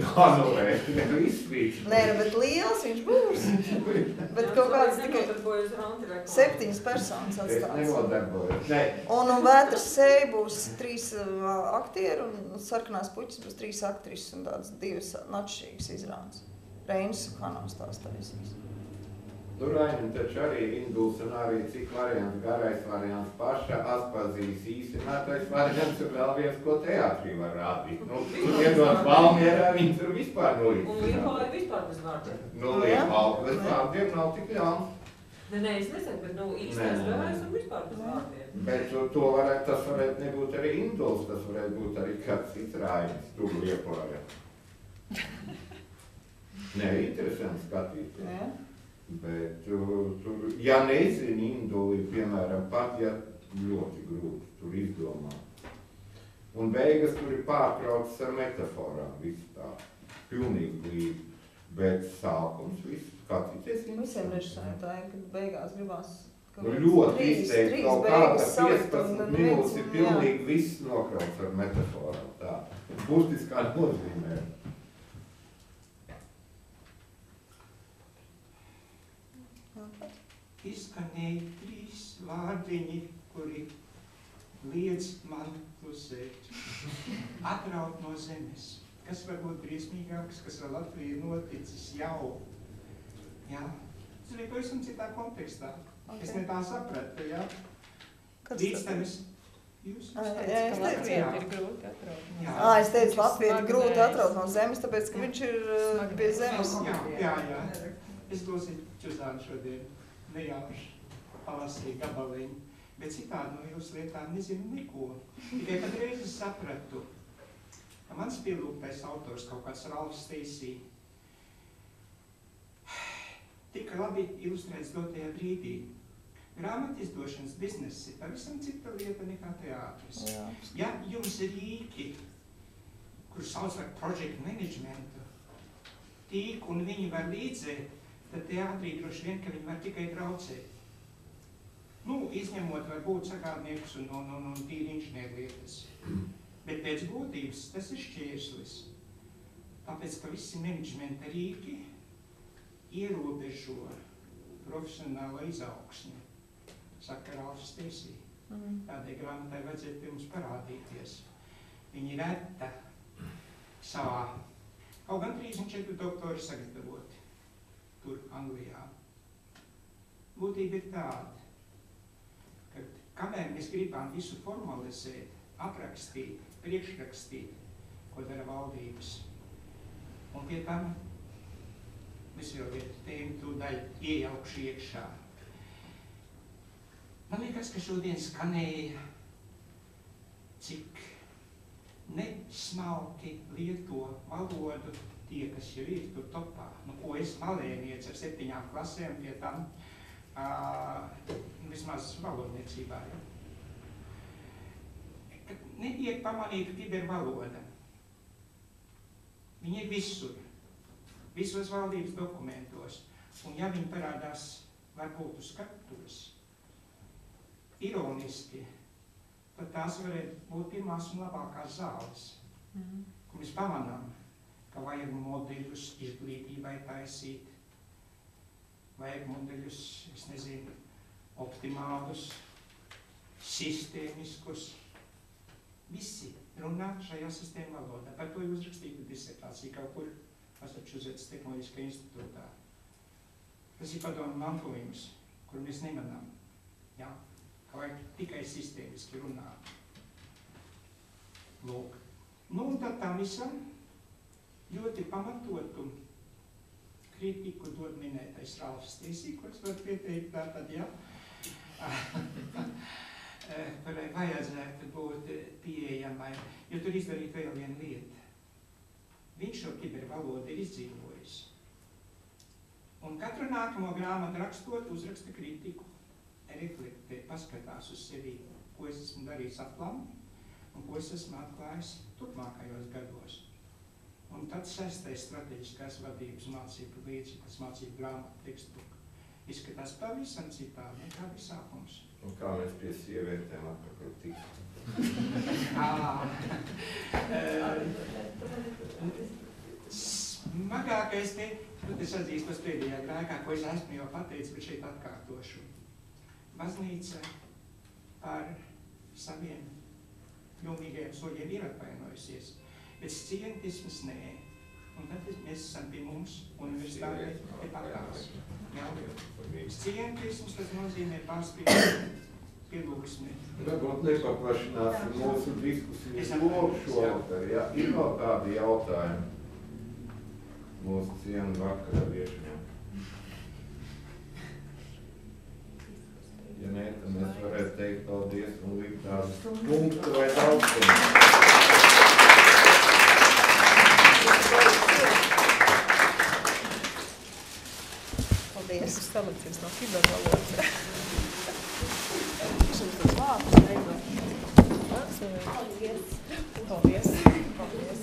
Izsvītrot. Nē, bet liels viņš būs. Bet kaut kāds tikai 7 personas atstāts. Es nevodarbojos. Un Vētras Sēja būs 3 aktieri un Sarkanās puķis būs 3 aktrises un tādas 2 atšķirīgas izrādes. Reinis un Hanovs tās taisīs. Rainam taču arī ir induls un arī cik variants, garais variants, paša Aspazīs īsinātais variants un vēl viens, ko teātrī var rādīt. Iedot Valmierā, viņi tur vispār nolīdz. Un Liepāja vispār bez vārdiem. Liepāja bez vārdiem nav tik ļauns. Nē, es nesaku, bet īstais gājs un vispār bez vārdiem. Bet tas varētu nebūt arī induls, tas varētu būt arī kāds cits Rainis, tur Liepāja. Nē, interesanti skatīties. Bet ja nezini induli, piemēram, pat ja ļoti grūti tur izdomāt. Un beigas tur ir pārtraucis ar metaforām, viss tā, pilnīgi glīdi. Bet sākums viss, skatīties. Visiem režisāriem tā ir, kad beigās gribās ļoti izteikt kaut kāda 15 minūtes ir pilnīgi viss nokrauts ar metaforām, tā. Būtiskā nozīmē. Izskanēja 3 vārdiņi, kuri liedz man klusēt. Atraut no zemes. Kas var būt briesmīgāks, kas ar Latviju noticis jau. Jā, tas arī pavisam citā kontekstā. Es ne tā sapratu, jā. Līdztevis. Jūs teicat, ka Latviju ir grūti atraut. Es teicu, Latviju ir grūti atraut no zemes, tāpēc, ka viņš ir pie zemes. Jā. Es dosim Čuzānu šodien. Nejauši palasīju gabaliņu. bet citādi no jūsu lietām nezinu neko. Tikai patreiz es sapratu, ka mans pielūgtais autors, kaut kāds Ralfs Steisī, tika labi ilustrēts dotajā brīdī. Grāmatu izdošanas bizness ir pavisam cita lieta nekā teātris. Ja jums ir rīki, kur sauc par project managementu, tīku un viņi var līdzēt, tad teātrī droši vien, ka viņi var tikai traucēt. Nu, izņemot varbūt sagādniekus un tīri inženierlietas. Bet pēc būtības tas ir šķērslis. Tāpēc, ka visi menedžmenta rīki ierobežo profesionālo izaugsmi, saka Ralfs Steisī. Tādēļ grāmatai vajadzētu pie mums parādīties. Viņi reta savā, kaut gan 34 doktori sagatavoti tur Anglijā. Būtība ir tāda, ka kamēr mēs gribam visu formalizēt, aprakstīt, priekšrakstīt, ko dara valdības, un pie tam mēs jau tēmu tūdaļ iejaukšu iekšā. Man liekas, ka šodien skanēja, cik nesmalki lieto valodu tie, kas jau ir tur topā. Nu, ko es malēniec ar 7 klasēm pie tam, vismaz valodniecībā. Ja? Netiek pamanīta kibervaloda. Viņa ir visur. Visos valdības dokumentos, un ja viņi parādās varbūt uz skatuves, ironiski, tad tās varētu būt pirmās un labākās zāles, kur mēs pamanām, ka vajag modeļus izglītībai taisīt, vajag modeļus, es nezinu, optimālus, sistēmiskus. Visi runā šajā sistēma valodā. Par to ir uzrakstīta disertācija kaut kur Massachusetts Tehnoloģiskajā institūtā. Tas ir padomu mantojums, kur mēs nemanām. Jā, ka vajag tikai sistēmiski runāt. Lūk. Nu, un tad tam visam ļoti pamatotu kritiku dod minētais Ralfs Steisī, kurš var pieteikt tātad, jā. Kurai vajadzētu būt pieejamai, jo tur izdarīt vēl vienu lietu. Viņš šo kibervalodu ir izdzīvojis. Un katru nākamo grāmatu rakstot, uzraksta kritiku, reflektē, paskatās uz sevi, ko es esmu darījis aplam un ko es esmu atklājis turpmākajos gados. Un tad 6. strateģiskās vadības mācību līdzeklis, mācību grāmatu tekstbuku, izskatās pavisam citādi nekā visākums. Un kā mēs pie sievietēm atpakaļ tiksim? Smagākais te, es atzīstos pēdējā grēkā, ko es esmu jau pateicis, bet šeit atkārtošu. Baznīca par saviem ļaunīgajiem soļiem ir atvainojusies, bet scientisms nē. Un tad mēs esam pie mums universitātē patās. Scientisms tas nozīmē pārspīlēt pielūgsmi. Varbūt nepaplašināsim mūsu diskusijas loku šovakar, ja? Ir vēl kādi jautājumi mūsu cienu vakara viešņiem? Ja nē, tad mēs varētu teikt paldies un likt tādu punktu vai daudzumu. Paldies. Tas salīdzins no kibervalodas. Šis tas vārds, nevar. Paldies. Paldies.